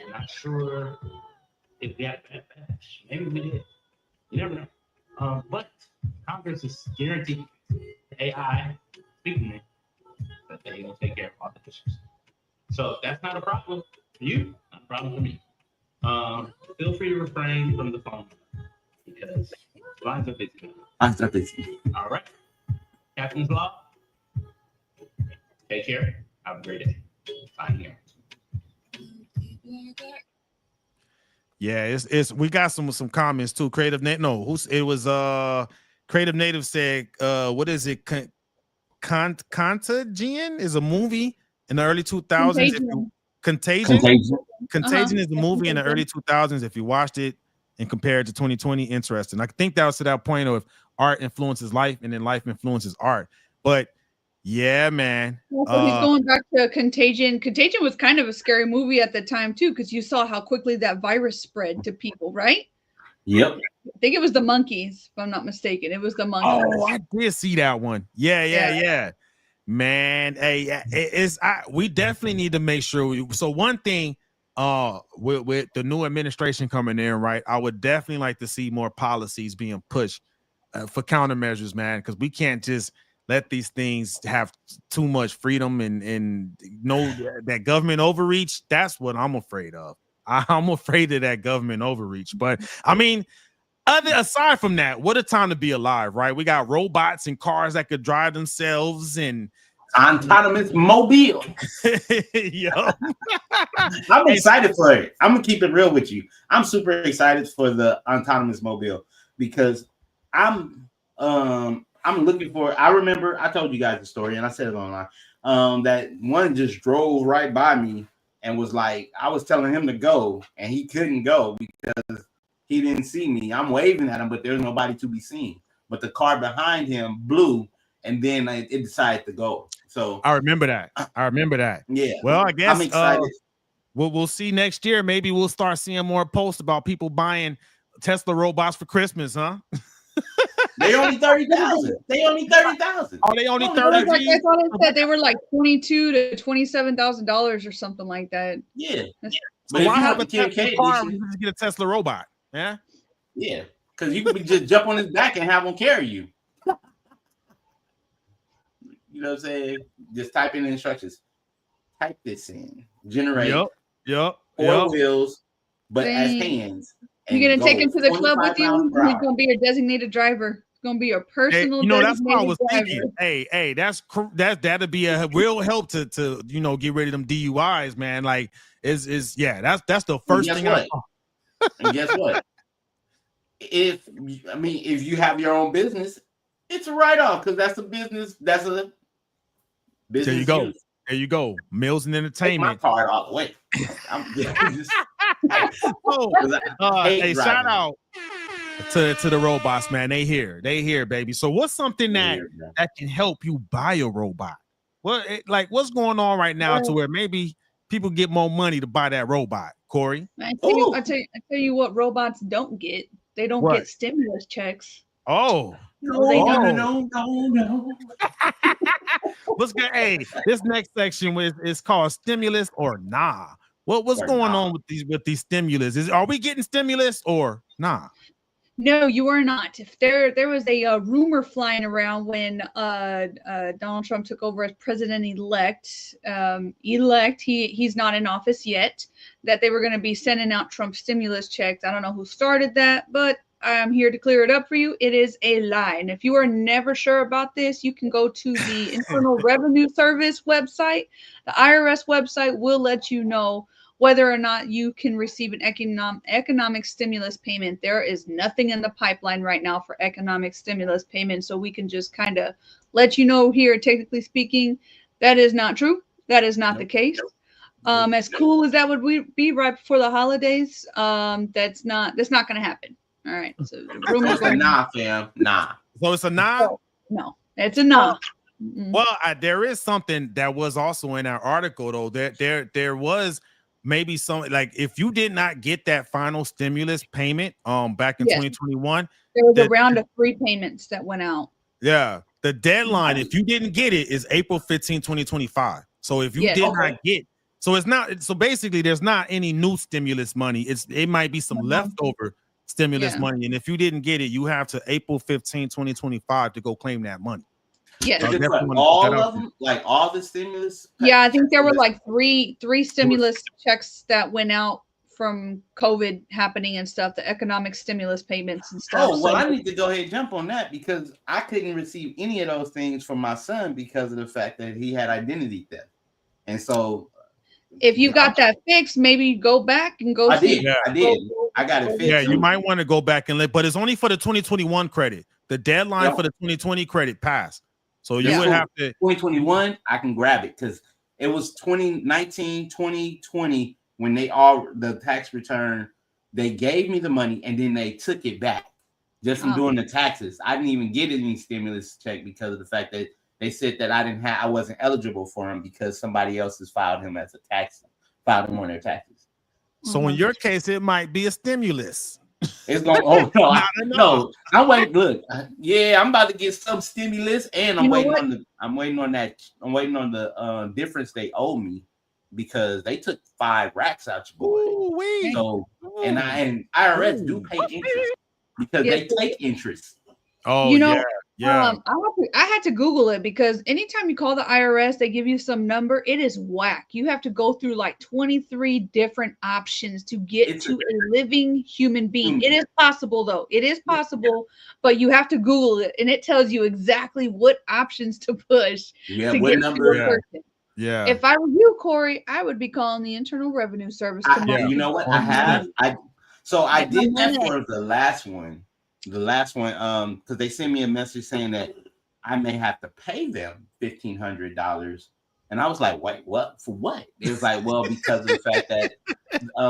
I'm not sure if we had bad patch. Maybe we did. You never know. But Congress is guaranteed the AI speaking that they're going to take care of all the issues. So if that's not a problem for you, not a problem for me. Feel free to refrain from the phone because lines are busy. All right. Captain's Law. Take care. Have a great day. I'm here. Yeah, it's we got some comments too. Creative Native, Creative Native said, what is it? Contagion is a movie in the early 2000s. Contagion is a movie in the early 2000s. If you watched it and compared to 2020, interesting. I think that was to that point of art influences life and then life influences art. But yeah, man. So he's going back to Contagion. Contagion was kind of a scary movie at the time too, because you saw how quickly that virus spread to people, right? Yep. I think it was the monkeys, if I'm not mistaken. It was the monkeys. Oh, I did see that one. Yeah. Man, hey, we definitely need to make sure. So one thing, with the new administration coming in, right? I would definitely like to see more policies being pushed for countermeasures, man, because we can't just let these things have too much freedom and know that government overreach. That's what I'm afraid of. I'm afraid of that government overreach. But I mean, aside from that, what a time to be alive, right? We got robots and cars that could drive themselves and autonomous mobile. Yo. I'm excited for it. I'm gonna keep it real with you. I'm super excited for the autonomous mobile because I'm looking for. I remember I told you guys the story and I said it online. That one just drove right by me and was like, I was telling him to go and he couldn't go because he didn't see me. I'm waving at him, but there's nobody to be seen. But the car behind him blew, and then it decided to go. So I remember that. Yeah. Well, I guess I'm excited. We'll see next year. Maybe we'll start seeing more posts about people buying Tesla robots for Christmas, huh? They only 30,000. They only 30,000. Oh, they only 30,000. That's what I said. They were like $22,000 to $27,000 or something like that. Yeah. So why have a Tesla car when you just get a Tesla robot? Yeah. Yeah, because you can just jump on his back and have him carry you. You know what I'm saying? Just type in the instructions. Type this in. Generate. Yep. Four wheels, but as hands. You're gonna take him to the club with you. He's gonna be your designated driver. It's gonna be a personal. Hey, that's what I was thinking. Hey, that'd be a real help to get rid of them DUIs, man. Like, that's the first thing. And guess what? If you have your own business, it's a write-off because that's a business. That's a business. There you go. Meals and entertainment. Take my card off. Wait. Hey, shout out to the robots, man. They here, baby. So what's something that can help you buy a robot? What's going on right now to where maybe people get more money to buy that robot, Corey? I tell you what robots don't get. They don't What? get stimulus checks. Oh. No. What's good? Hey, this next section is called stimulus or nah. What's going on with these stimulus? Are we getting stimulus or nah? No, you are not. If there was a rumor flying around when Donald Trump took over as president-elect, he's not in office yet, that they were going to be sending out Trump stimulus checks. I don't know who started that, but I'm here to clear it up for you. It is a lie. And if you are never sure about this, you can go to the Internal Revenue Service website. The IRS website will let you know whether or not you can receive an economic stimulus payment. There is nothing in the pipeline right now for economic stimulus payments. So we can just kind of let you know here, technically speaking, that is not true. That is not the case. As cool as that would be right before the holidays, that's not going to happen. All right. So it's a nah, fam. Nah. So it's a nah? No, it's a nah. Well, there is something that was also in our article, though. There was maybe some, like, if you did not get that final stimulus payment back in 2021, there was a round of 3 payments that went out. Yeah, the deadline, if you didn't get it, is April 15, 2025. So if you did not get, so basically there's not any new stimulus money. It might be some leftover stimulus money, and if you didn't get it, you have to April 15, 2025 to go claim that money. Yes. All of them, like all the stimulus. Yeah, I think there were like three stimulus checks that went out from COVID happening and stuff, the economic stimulus payments and stuff. Oh, well, I need to go ahead and jump on that because I couldn't receive any of those things from my son because of the fact that he had identity theft. And so if you got that fixed, maybe go back and go. I did. I got it fixed. Yeah, you might want to go back and but it's only for the 2021 credit. The deadline for the 2020 credit passed. So you would have to 2021, I can grab it because it was 2019, 2020 when the tax return, they gave me the money and then they took it back just from doing the taxes. I didn't even get any stimulus check because of the fact that they said that I wasn't eligible for them because somebody else has filed him as filed him on their taxes. So in your case, it might be a stimulus. It's going. Oh no! I'm waiting. Look, I'm about to get some stimulus, and I'm waiting on the difference they owe me because they took 5 racks out your boy. Ooh-wee. So and IRS do pay interest because they take interest. Oh, yeah. I had to Google it because anytime you call the IRS, they give you some number. It is whack. You have to go through like 23 different options to get to a living human being. It is possible, though. It is possible, but you have to Google it, and it tells you exactly what options to push to get to a person. Yeah. If I were you, Corey, I would be calling the Internal Revenue Service tomorrow. You know what? I did that for the last one. Because they sent me a message saying that I may have to pay them $1,500, and I was like, "Wait, what? For what?" It was like, "Well, because of the fact that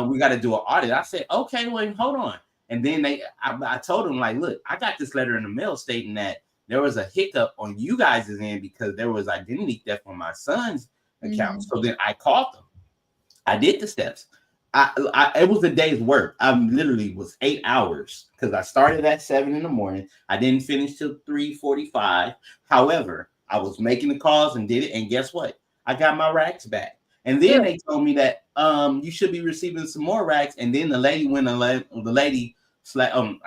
we got to do an audit." I said, "Okay, wait, hold on." And then I told them, like, "Look, I got this letter in the mail stating that there was a hiccup on you guys' end because there was identity theft on my son's account." So then I called them. I did the steps. It was a day's work. I literally was 8 hours because I started at 7 in the morning. I didn't finish till 3:45. However, I was making the calls and did it. And guess what? I got my racks back. And then they told me that you should be receiving some more racks. And then the lady I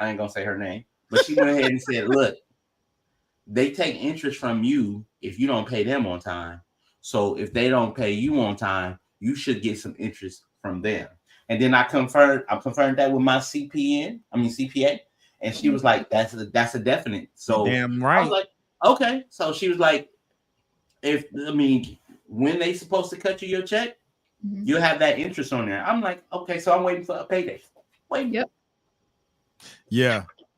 ain't gonna say her name, but she went ahead and said, "Look, they take interest from you if you don't pay them on time. So if they don't pay you on time, you should get some interest from them." And then I confirmed that with my CPA, and she was like, "That's a definite." So damn right. I was like, "Okay." So she was like, when they supposed to cut you your check, you'll have that interest on there. I'm like, "Okay." So I'm waiting for a payday. Yep.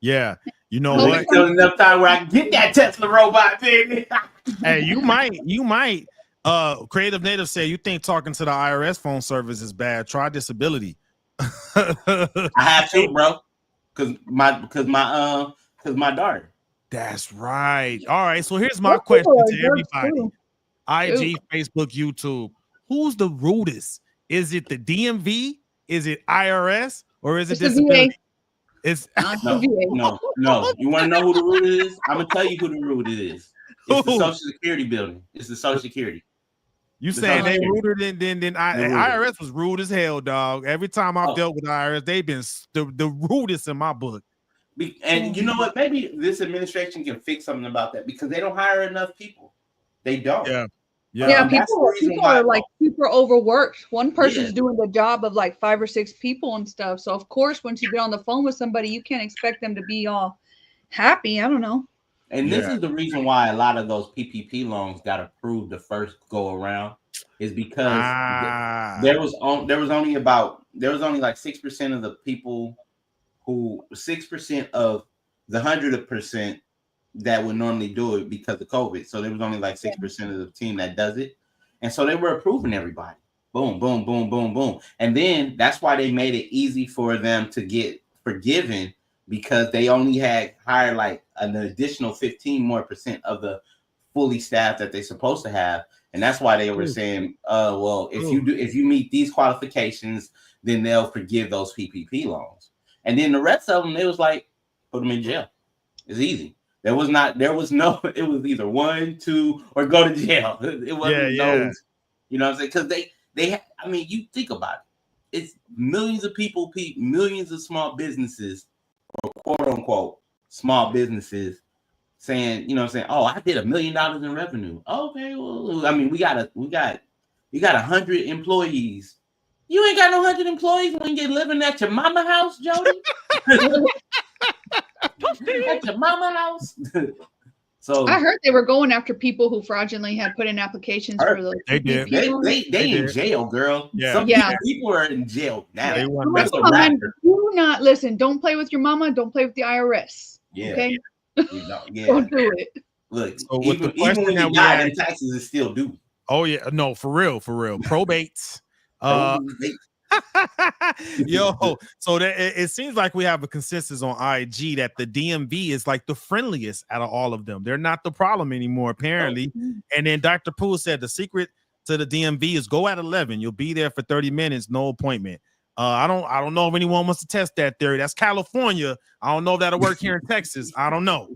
Yeah. You know what? Still enough time where I can get that Tesla robot, baby. Hey, you might. Creative Native said, "You think talking to the IRS phone service is bad? Try disability." I have to, bro, because my daughter. That's right. All right. So here's my question to everybody: IG, Facebook, YouTube. Who's the rudest? Is it the DMV? Is it IRS? Or is it disability? It's no. You want to know who the root is? I'm gonna tell you who the root is. It's the Social Security building. It's the Social Security. You saying they ruder than IRS was rude as hell, dog. Every time I've dealt with IRS, they've been the rudest in my book. And you know what? Maybe this administration can fix something about that because they don't hire enough people. They don't. Yeah, people are like super overworked. One person's doing the job of like 5 or 6 people and stuff. So of course, once you get on the phone with somebody, you can't expect them to be all happy. I don't know. And this is the reason why a lot of those PPP loans got approved the first go around, is because there was only like 6% of the people who 6% of the 100% that would normally do it because of COVID. So there was only like 6% of the team that does it, and so they were approving everybody. Boom, boom, boom, boom, boom, and then that's why they made it easy for them to get forgiven. Because they only had hired like an additional 15% more of the fully staffed that they're supposed to have, and that's why they were saying, well, if you meet these qualifications, then they'll forgive those PPP loans. And then the rest of them, they was like, put them in jail. It's easy. It was either 1, 2, or go to jail. It wasn't those, you know what I'm saying? Because they I mean, you think about it, it's millions of people, millions of small businesses, or quote unquote small businesses saying, you know what I'm saying, oh, I did $1 million in revenue. Okay, well, I mean, you got 100 employees. You ain't got no 100 employees when you're living at your mama house, Jody. At your mama house. So I heard they were going after people who fraudulently had put in applications for those. They did. They in jail, girl. Yeah. Some people are in jail now. Do not listen. Don't play with your mama. Don't play with the IRS. Yeah. Okay. Yeah. Don't do it. Look, so even when you die, the taxes is still due. Oh yeah, no, for real. Probates. Yo, so it seems like we have a consensus on IG that the DMV is like the friendliest out of all of them. They're not the problem anymore, apparently. And then Dr. Poole said the secret to the DMV is go at 11. You'll be there for 30 minutes, no appointment. I don't know if anyone wants to test that theory. That's California. I don't know if that'll work here in Texas. I don't know.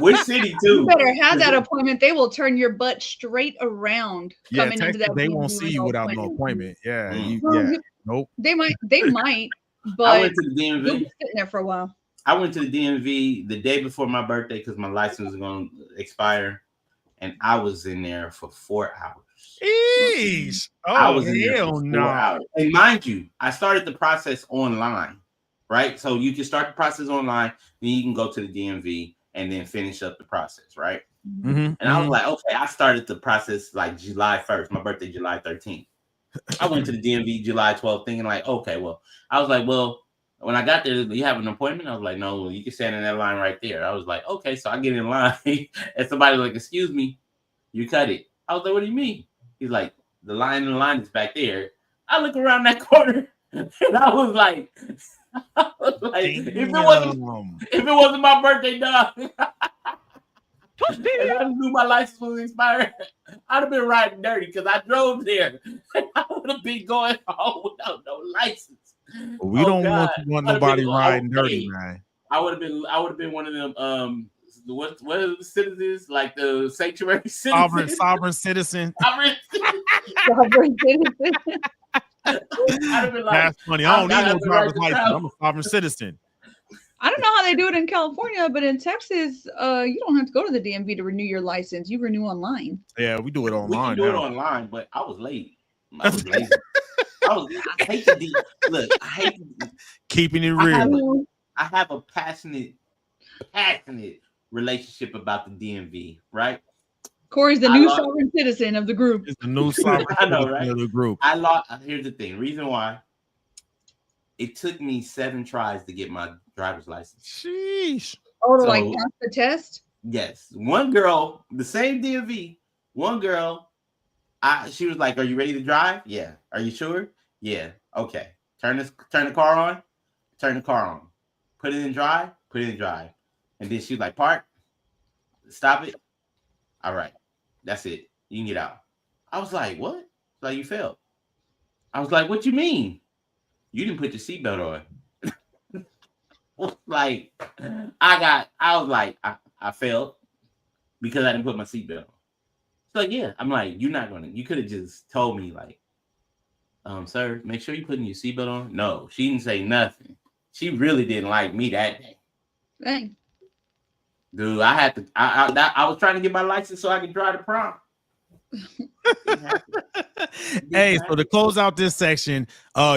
Which city too? You better have that appointment. They will turn your butt straight around. Coming Texas, into that, they won't see you without no appointment. Yeah, nope. They might, but I went to the DMV. You'll be sitting there for a while. I went to the DMV the day before my birthday because my license was going to expire, and I was in there for 4 hours. Eesh. Oh, I was in there hell for 4 no. hours. And mind you, I started the process online, right? So you can start the process online, then you can go to the DMV and then finish up the process, right? Mm-hmm. And I was like, okay, I started the process like July 1st. My birthday, July 13th. I went to the DMV July 12th thinking like, okay, well, I was like, well, when I got there, you have an appointment? I was like, no, you can stand in that line right there. I was like, okay, so I get in line and somebody was like, excuse me, you cut it. I was like, what do you mean? He's like, the line is back there. I look around that corner and I was like, if it wasn't my birthday, dog, and I knew my license was expired, I'd have been riding dirty because I drove there. I would have been going home without no license. We don't want nobody riding dirty, man. I would have been one of them. What are the citizens, like the sanctuary citizens? Sovereign citizen. Sovereign citizen. That's funny. I don't need no driver's license. I'm a sovereign citizen. I don't know how they do it in California, but in Texas, you don't have to go to the DMV to renew your license. You renew online. Yeah, we do it online. We can do it online, but I was late. I was lazy. I hate to look. I hate keeping it real. I have a passionate relationship about the DMV, right? Corey's the new sovereign citizen of the group. It's the new sovereign citizen of the group. Here's the thing. Reason why. It took me 7 tries to get my driver's license. Sheesh. Oh, to like pass the test? Yes. One girl, the same DMV, one girl, she was like, are you ready to drive? Yeah. Are you sure? Yeah. Okay. Turn the car on. Turn the car on. Put it in drive. Put it in drive. And then she was like, park. Stop it. All right. That's it. You can get out. I was like, what? She's like, you failed. I was like, what you mean? You didn't put your seatbelt on. Like, I was like, I failed because I didn't put my seatbelt on. So yeah, I'm like, you could have just told me like, sir, make sure you putting your seatbelt on. No, she didn't say nothing. She really didn't like me that day. Dang. Dude, I had to. I was trying to get my license so I could drive to prom. Hey, so to close out this section,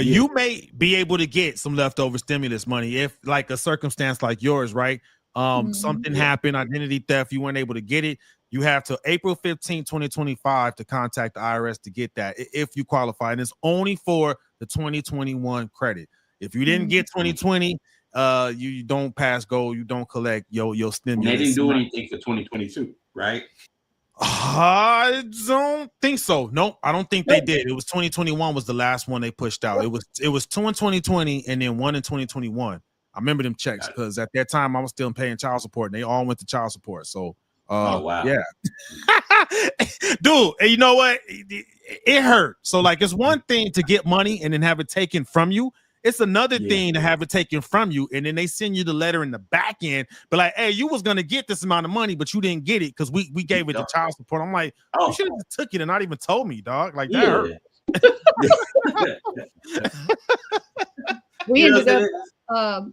you may be able to get some leftover stimulus money if, like, a circumstance like yours, right? Something happened, identity theft, you weren't able to get it. You have till April 15, 2025 to contact the IRS to get that if you qualify. And it's only for the 2021 credit. If you didn't get 2020, you don't pass go, you don't collect your stimulus. And they didn't do anything for 2022, right? I don't think so. Nope, I don't think they did. It was 2021 was the last one they pushed out. It was 2 in 2020 and then 1 in 2021. I remember them checks because at that time I was still paying child support and they all went to child support. So oh wow, yeah. Dude, and you know what? It hurt. So like, it's one thing to get money and then have it taken from you. It's another thing to have it taken from you, and then they send you the letter in the back end, but like, hey, you was gonna get this amount of money, but you didn't get it because we gave it to child support. I'm like, you should have took it and not even told me, dog. Like that hurt. We ended up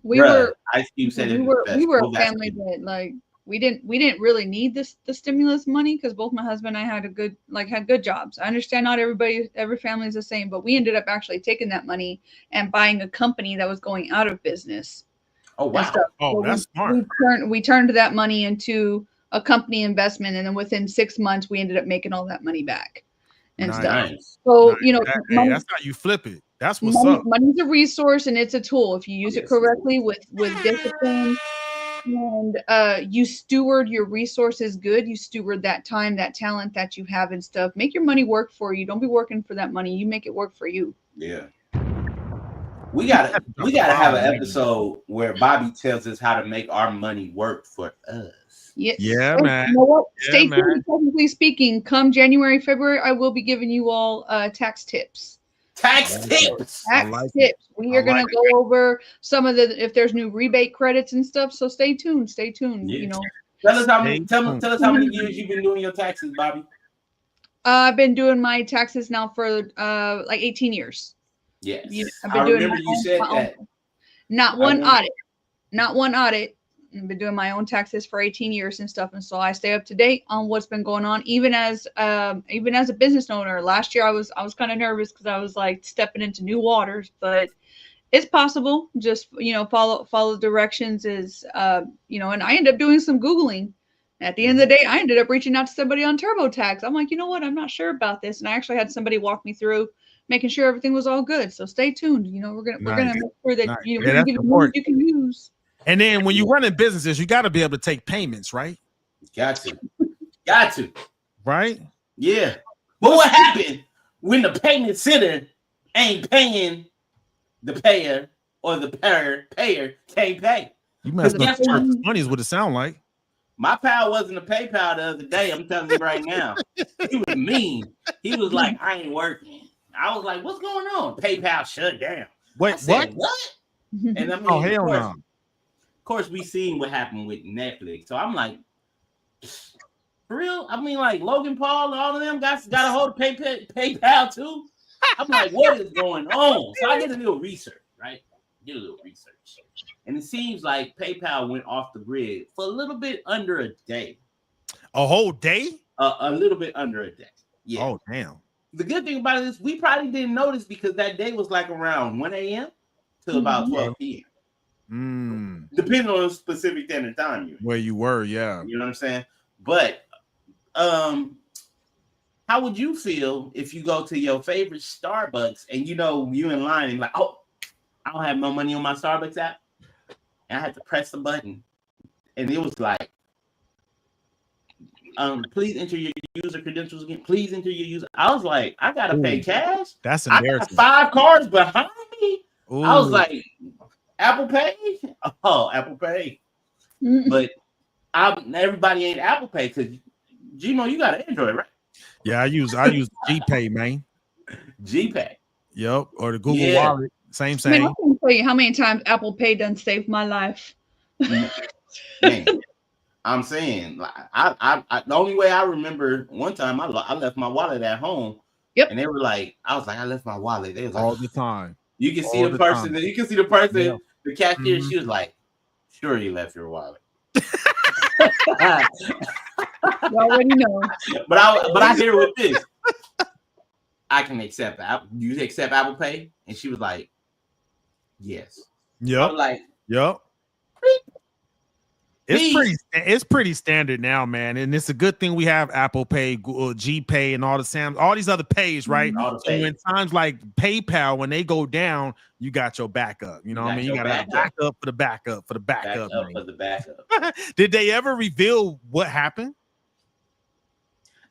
we were a family that like we didn't really need the stimulus money because both my husband and I had good jobs. I understand not every family is the same, but we ended up actually taking that money and buying a company that was going out of business. Oh wow! Oh, that's smart. We turned that money into a company investment, and then within 6 months, we ended up making all that money back and stuff. So that's how you flip it. That's what's up. Money's a resource and it's a tool if you use it correctly with discipline. And you steward your resources good. You steward that time, that talent that you have and stuff. Make your money work for you. Don't be working for that money. You make it work for you. Yeah. We gotta have an episode where Bobby tells us how to make our money work for us. Yes. Yeah, man. You know what? Stay tuned. Technically speaking, come January, February, I will be giving you all tax tips. Tax tips. We are going to go over some of if there's new rebate credits and stuff. So stay tuned. Yeah. You know, tell us how many years you've been doing your taxes, Bobby. I've been doing my taxes now for like 18 years. Yes. I've been doing you said that. Not one audit. I've been doing my own taxes for 18 years and stuff, and so I stay up to date on what's been going on. Even as a business owner, last year I was kind of nervous because I was like stepping into new waters, but it's possible. Just follow directions is and I ended up doing some Googling. At the end of the day, I ended up reaching out to somebody on TurboTax. I'm like, you know what? I'm not sure about this, and I actually had somebody walk me through making sure everything was all good. So stay tuned. We're gonna make sure that we can give you more you can use. And then when you're running businesses, you got to be able to take payments, right? Got to. Right? Yeah. But what happened when the payment center ain't paying the payer or the payer can't pay? You messed up church money is what it sound like. My pal wasn't a PayPal the other day. I'm telling you right now. He was mean. He was like, I ain't working. I was like, what's going on? PayPal shut down. Wait, said, what? And I mean, hell no. Of course, we seen what happened with Netflix. So I'm like, for real? I mean, like Logan Paul and all of them got a hold of PayPal too. I'm like, what is going on? So I did a little research, right? And it seems like PayPal went off the grid for a little bit under a day. A whole day? A little bit under a day. Yeah. Oh, damn. The good thing about it is we probably didn't notice because that day was like around 1 a.m. to about 12 p.m. Depending on the specific time where you were, yeah. You know what I'm saying? But how would you feel if you go to your favorite Starbucks and you in line and like, oh, I don't have no money on my Starbucks app, and I had to press the button, and it was like, please enter your user credentials again. Please enter your user. I was like, I gotta pay cash. That's embarrassing. I got 5 cards behind me. Ooh. I was like, Apple Pay? Oh, Apple Pay. But everybody ain't Apple Pay because you got an Android, right? Yeah, I use GPay, man. GPay. Yep, or the Google Wallet. Same. I mean, I can tell you how many times Apple Pay done saved my life. Man, I'm saying, I the only way I remember one time I left my wallet at home. Yep. And they were like, I was like, I left my wallet. They was like, all the time. You can see the person. You can see the person. Yeah. The cashier. Mm-hmm. She was like, "Sure, you left your wallet." You already know. But I hear with this. I can accept that. You accept Apple Pay? And she was like, "Yes." Yep. I was like, "Yep." It's pretty standard now, man, and it's a good thing we have Apple Pay, GPay, and all these other pays, right? So when times like PayPal, when they go down, you got your backup. You know what I mean? You got a backup for the backup for the backup. For the backup. Did they ever reveal what happened?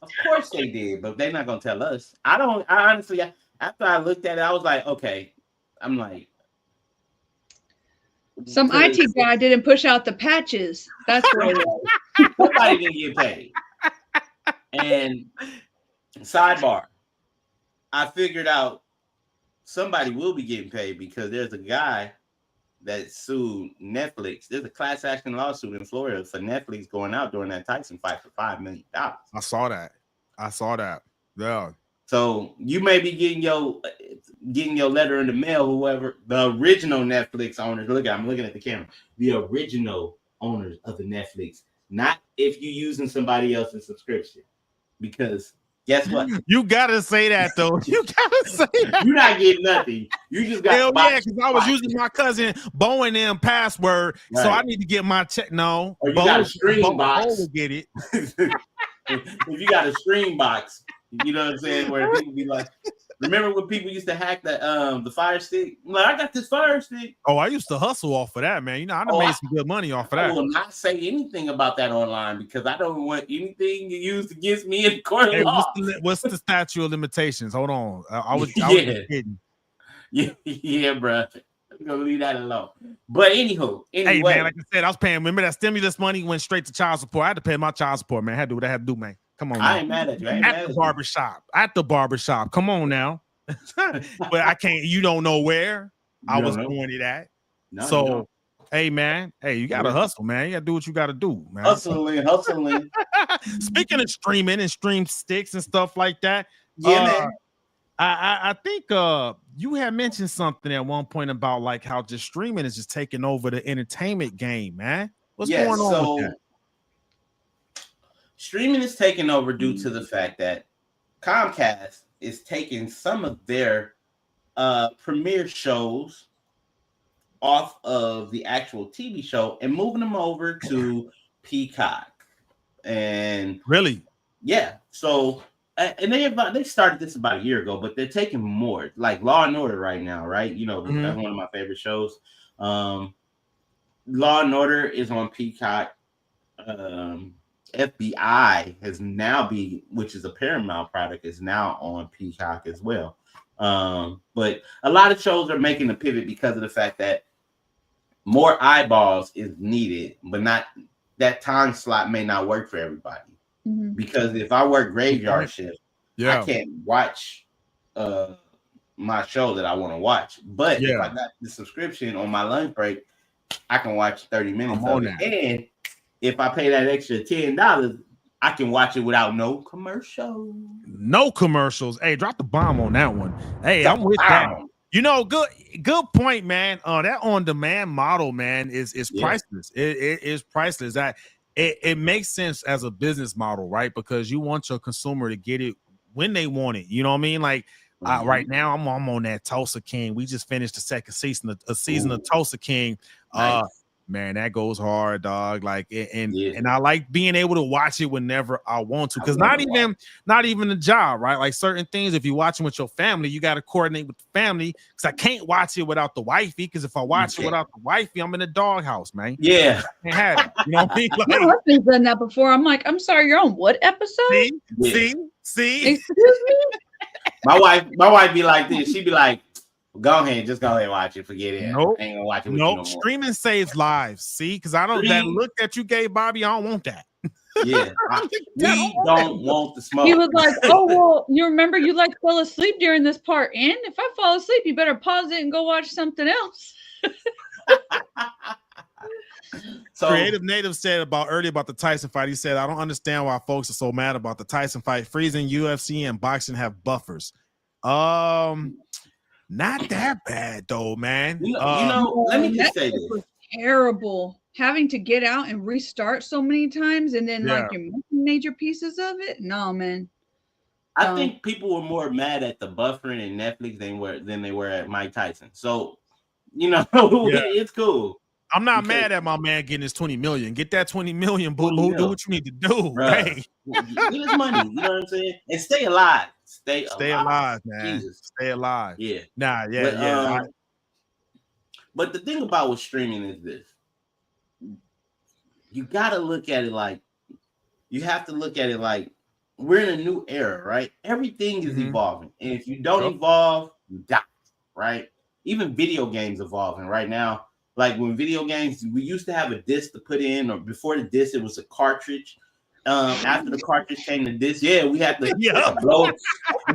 Of course they did, but they're not gonna tell us. I honestly, after I looked at it, I was like, okay. I'm like. Some IT guy didn't push out the patches. That's what it was. Somebody didn't get paid. And sidebar, I figured out somebody will be getting paid because there's a guy that sued Netflix. There's a class action lawsuit in Florida for Netflix going out during that Tyson fight for $5 million. I saw that. Yeah. So you may be getting your letter in the mail, whoever the original Netflix owners. I'm looking at the camera. The original owners of the Netflix, not if you're using somebody else's subscription. Because guess what? You gotta say that though. You gotta say that. You're not getting nothing. You just got hell yeah, because I was using my cousin Bo and them password, right. So I need to get my check. No, or you got a stream box. Bo will get it. If you got a stream box. You know what I'm saying? Where people be like, remember when people used to hack the Fire Stick? I'm like, I got this Fire Stick. Oh, I used to hustle off of that, man. You know, I made some good money off of that. I will not say anything about that online because I don't want anything you use against me in court of law. What's the statute of limitations? Hold on. I was kidding. Yeah, bro. I'm gonna leave that alone. But anyway. Hey man, like I said, I was paying. Remember that stimulus money went straight to child support. I had to pay my child support, man. I had to do what I had to do, man. Come on, I ain't mad at you. At the barbershop. Come on now. But I can't. You don't know where I was going it at. No, so, hey man, you gotta hustle, man. You gotta do what you gotta do, man. Hustling. Speaking of streaming and stream sticks and stuff like that, man. I think you had mentioned something at one point about like how just streaming is just taking over the entertainment game, man. What's going on with that? Streaming is taking over due to the fact that Comcast is taking some of their premiere shows off of the actual TV show and moving them over to Peacock. And really, yeah. So and they started this about a year ago, but they're taking more, like Law and Order right now, right? You know, that's one of my favorite shows. Law and Order is on Peacock. FBI has now which is a Paramount product, is now on Peacock as well. But a lot of shows are making a pivot because of the fact that more eyeballs is needed, but not that time slot may not work for everybody. Mm-hmm. Because if I work graveyard shift, I can't watch my show that I want to watch. But if I got the subscription on my lunch break, I can watch 30 minutes of it. And if I pay that extra $10, I can watch it without no commercials. No commercials. Hey, drop the bomb on that one. Hey, I'm with that. You know, good point, man. That on-demand model, man, is priceless. It is priceless. That it makes sense as a business model, right? Because you want your consumer to get it when they want it. You know what I mean? Like right now, I'm on that Tulsa King. We just finished the second season of Tulsa King. Nice. Man, that goes hard, dog. Like, and I like being able to watch it whenever I want to, because not even a job, right? Like certain things, if you're watching with your family, you got to coordinate with the family, because I can't watch it without the wifey. Because if I watch it without the wifey, I'm in the doghouse, man. Yeah, I can't have it. You know what I mean? Like, my husband's done that before. I'm like, I'm sorry, you're on what episode? See. Excuse me. My wife be like this. She be like, go ahead, just go ahead and watch it. Forget it. Nope. I ain't gonna watch it with nope. you no more. Streaming saves lives. See, because I don't that look that you gave Bobby, I don't want that. Yeah, we don't want the smoke. He was like, "Oh well, you remember you like fell asleep during this part, and if I fall asleep, you better pause it and go watch something else." So, Creative Native said earlier about the Tyson fight. He said, "I don't understand why folks are so mad about the Tyson fight. Freezing, UFC, and boxing have buffers. Not that bad though, man. Let me just say this: was terrible. Having to get out and restart so many times, and then like you're missing major pieces of it. No, man. I think people were more mad at the buffering and Netflix than they were at Mike Tyson. So, it's cool. I'm not mad at my man getting his 20 million. Get that 20 million, boo. Do what you need to do. Hey. Get his money. You know what I'm saying? And stay alive. Stay alive, man. Jesus. Stay alive. Yeah. But the thing about with streaming is this. You gotta look at it like we're in a new era, right? Everything is evolving. And if you don't evolve, you die, right? Even video games evolving right now. Like when video games, we used to have a disc to put in, or before the disc, it was a cartridge. After the cartridge came to disc, we had to blow it.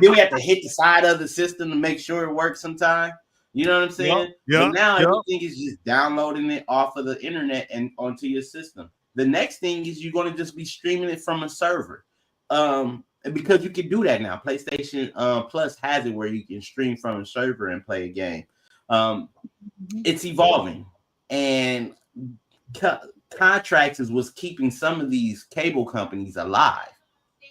Then we had to hit the side of the system to make sure it worked sometime. You know what I'm saying? But now everything is just downloading it off of the internet and onto your system. The next thing is you're going to just be streaming it from a server. Because you can do that now. PlayStation Plus has it where you can stream from a server and play a game. It's evolving, and contracts is what's keeping some of these cable companies alive,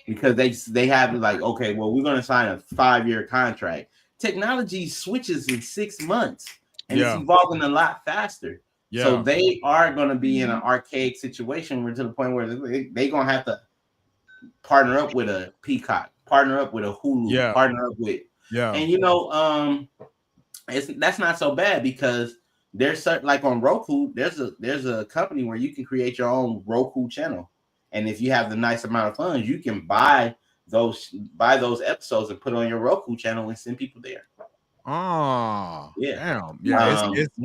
because they have like, okay, well, we're going to sign a 5-year contract. Technology switches in 6 months, and it's evolving a lot faster. So they are going to be in an archaic situation where to the point where they're going to have to partner up with a Peacock, partner up with a Hulu, partner up with and that's not so bad, because there's certain, like on Roku, there's a company where you can create your own Roku channel, and if you have the nice amount of funds, you can buy those episodes and put on your Roku channel and send people there. Oh, damn, it's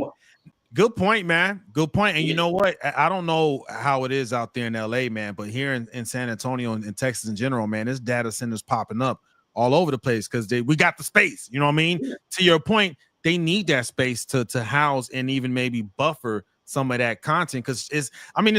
good point, man. Good point. And you know what? I don't know how it is out there in LA, man, but here in San Antonio and Texas in general, man, this data centers popping up all over the place because we got the space. You know what I mean? Yeah. To your point, they need that space to house and even maybe buffer some of that content, because it's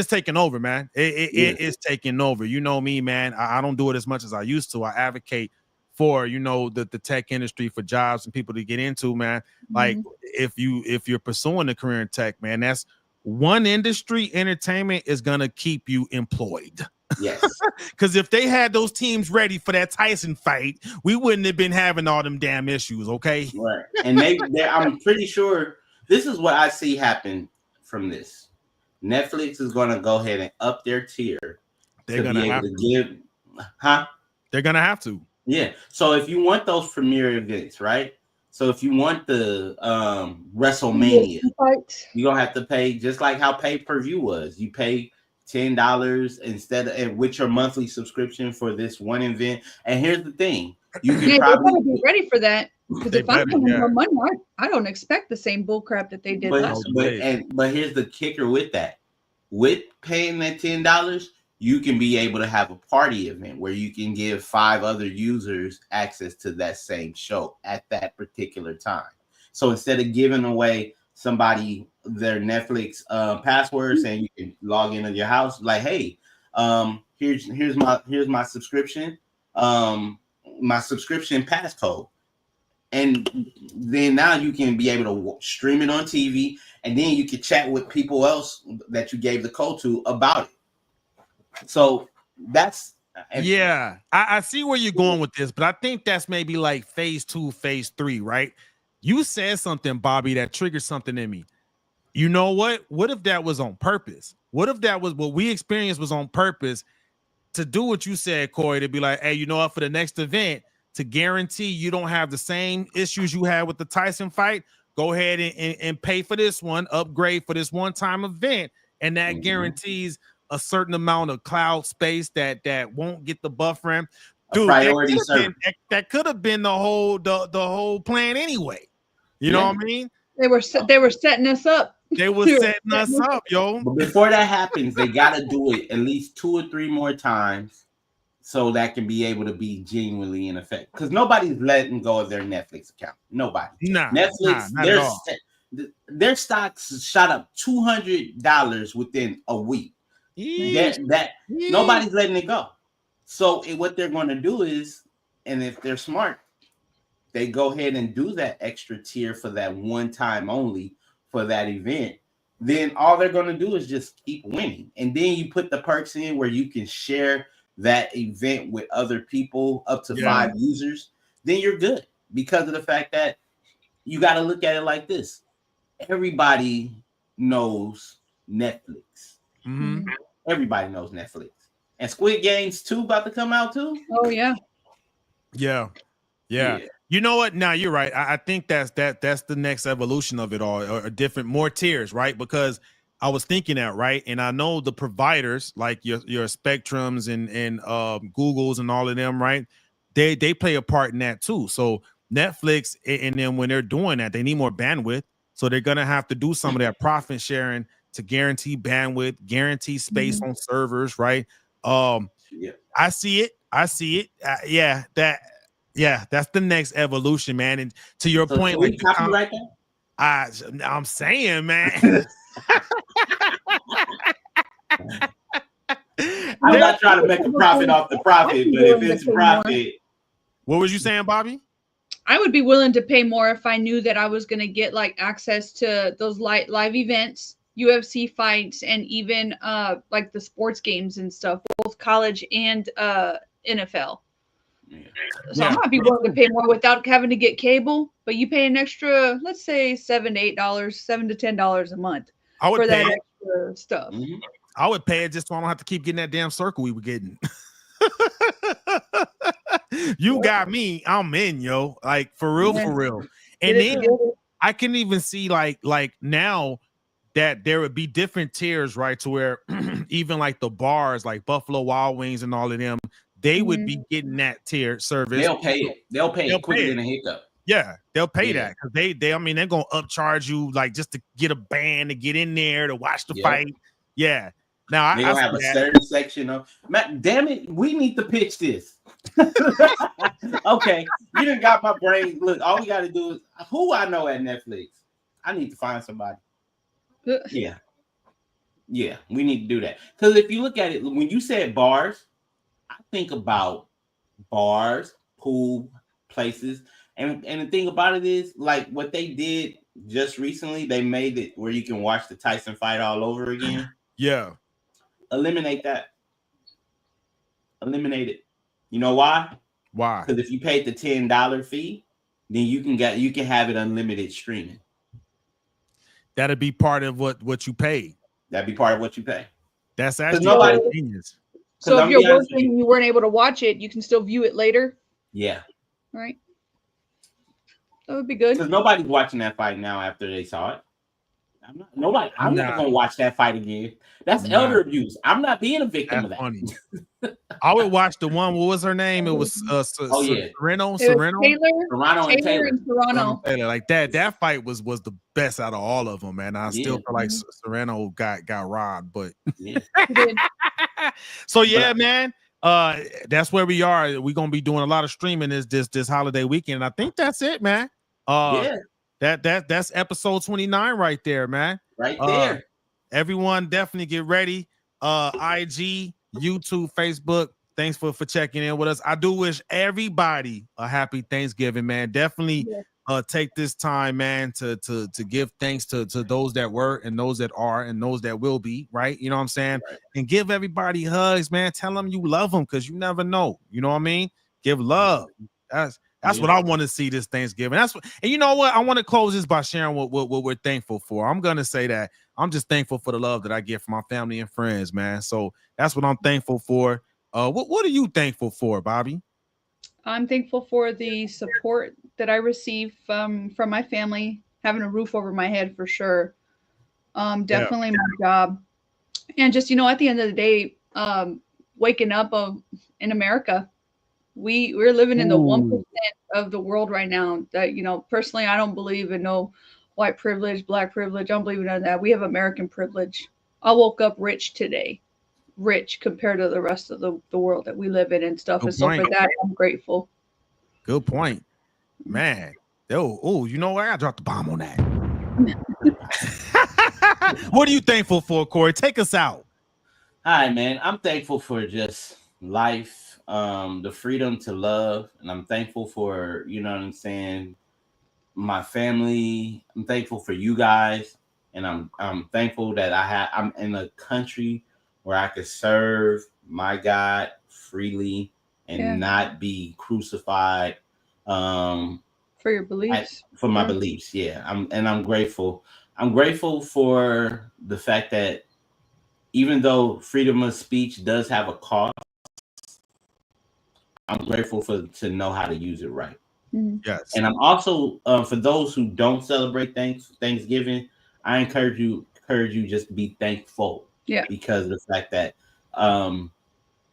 taking over, man. It is taking over. You know me, man. I don't do it as much as I used to. I advocate for the tech industry, for jobs and people to get into, man. Like if you're pursuing a career in tech, man, that's one industry. Entertainment is gonna keep you employed. Yes, because if they had those teams ready for that Tyson fight, we wouldn't have been having all them damn issues. Okay, right? And I'm pretty sure this is what I see happen from this. Netflix is gonna go ahead and up their tier. They're gonna have to give, They're gonna have to. Yeah. So if you want those premiere events, right? So if you want the WrestleMania, you're gonna have to pay just like how pay-per-view was. You pay $10 instead of with your monthly subscription for this one event. And here's the thing: you can probably be ready for that, because if I'm paying more money, I don't expect the same bull crap that they did last week. But here's the kicker with that: with paying that $10. You can be able to have a party event where you can give 5 other users access to that same show at that particular time. So instead of giving away somebody their Netflix password saying you can log into your house, like, hey, here's my subscription, my subscription passcode. And then now you can be able to stream it on TV, and then you can chat with people else that you gave the code to about it. So that's I see where you're going with this, but I think that's maybe like phase 2, phase 3, right? You said something, Bobby, that triggered something in me. You know what? What if that was on purpose? What if that was what we experienced was on purpose to do what you said, Corey, to be like, hey, you know what, for the next event, to guarantee you don't have the same issues you had with the Tyson fight, go ahead and pay for this one, upgrade for this one-time event, and that guarantees a certain amount of cloud space that won't get the buffering. Dude, that could have been the whole plan anyway. You know what I mean? They were setting us up. They were setting us up, yo. But before that happens, they gotta do it at least 2 or 3 more times so that can be able to be genuinely in effect. Because nobody's letting go of their Netflix account. Nobody. Netflix, their stocks shot up $200 within a week. Nobody's letting it go. So what they're going to do is, and if they're smart, they go ahead and do that extra tier for that one time only for that event. Then all they're going to do is just keep winning. And then you put the perks in where you can share that event with other people up to 5 users. Then you're good, because of the fact that you got to look at it like this. Everybody knows Netflix. Mm-hmm. Everybody knows Netflix. And Squid Games 2 about to come out too. Oh yeah. You know what? Now you're right. I think that's the next evolution of it all, or different, more tiers, right? Because I was thinking that, right? And I know the providers like your Spectrums and Googles and all of them, right? They play a part in that too. So Netflix and then when they're doing that, they need more bandwidth. So they're gonna have to do some of that profit sharing to guarantee bandwidth, guarantee space on servers, right? I see it. That's the next evolution, man. And to your point, like I'm saying, man. I'm not trying to make a profit off the profit, but if it's profit. What was you saying, Bobby? I would be willing to pay more if I knew that I was going to get like access to those live events, UFC fights, and even like the sports games and stuff, both college and NFL. So I might be willing to pay more without having to get cable, but you pay an extra, let's say $7 to $10 a month for that extra stuff. Mm-hmm. I would pay it just so I don't have to keep getting that damn circle we were getting. You got me. I'm in, yo. Like for real. And then I can even see like now that there would be different tiers, right? To where even like the bars, like Buffalo Wild Wings and all of them, they would be getting that tier service. They'll pay it quicker than a hiccup. Yeah, they'll pay that because they're gonna upcharge you like just to get a band to get in there to watch the fight. Yeah. Now they have a certain section of damn it, we need to pitch this. Okay, you done got my brain. Look, all we gotta do is who I know at Netflix. I need to find somebody. Yeah, we need to do that. Because if you look at it, when you said bars, I think about bars, pool places, and the thing about it is like what they did just recently. They made it where you can watch the Tyson fight all over again. Yeah. Eliminate that. Eliminate it. You know why? Why? Because if you paid the $10 fee, then you can have it unlimited streaming. That'd be part of what you pay. That'd be part of what you pay. That's actually genius. So if you're working and you weren't able to watch it, you can still view it later. Yeah. Right. That would be good. Because nobody's watching that fight now after they saw it. I'm not gonna watch that fight again. That's elder abuse. I'm not being a victim of that. Funny. I would watch the one. What was her name? It was Serrano. Taylor and Serrano. Like that fight was the best out of all of them, man. I still feel like Serrano got robbed, but so man. That's where we are. We're gonna be doing a lot of streaming this holiday weekend. I think that's it, man. That's episode 29 right there, man. Right there. Everyone definitely get ready. IG, YouTube, Facebook. Thanks for checking in with us. I do wish everybody a happy Thanksgiving, man. Definitely take this time, man, to give thanks to those that were and those that are and those that will be, right? You know what I'm saying? Right. And give everybody hugs, man. Tell them you love them because you never know. You know what I mean? Give love. That's what I want to see this Thanksgiving. And you know what? I want to close this by sharing what we're thankful for. I'm going to say that I'm just thankful for the love that I get from my family and friends, man. So that's what I'm thankful for. What are you thankful for, Bobby? I'm thankful for the support that I receive from my family, having a roof over my head for sure. Definitely my job. And just, at the end of the day, waking up in America, we're living in the 1% of the world right now that, personally, I don't believe in no white privilege, black privilege. I don't believe in none of that. We have American privilege. I woke up rich today, rich compared to the rest of the world that we live in and stuff. And so for that, I'm grateful. Good point, man. Oh, you know what? I dropped the bomb on that. What are you thankful for, Corey? Take us out. Hi, man. I'm thankful for just life, the freedom to love, and I'm thankful for, you know what I'm saying, my family. I'm thankful for you guys, and I'm thankful that I'm in a country where I could serve my God freely and not be crucified for your beliefs. For my beliefs, I'm grateful. I'm grateful for the fact that even though freedom of speech does have a cost, I'm grateful to know how to use it right. Mm-hmm. Yes. And I'm also for those who don't celebrate Thanksgiving, I encourage you just to be thankful. Yeah. Because of the fact that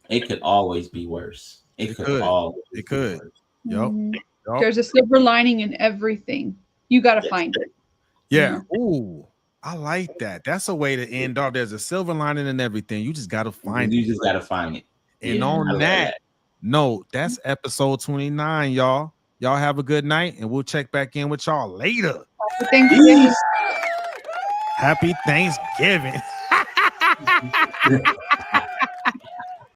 it could always be worse. It could always be worse. Yep. Mm-hmm. Yep. There's a silver lining in everything. You got to find it. Yeah. Ooh, I like that. That's a way to end off. There's a silver lining in everything. You just got to find it. You just got to find it. And on that note, that's episode 29, y'all. Y'all have a good night, and we'll check back in with y'all later. Happy Thanksgiving. Happy Thanksgiving.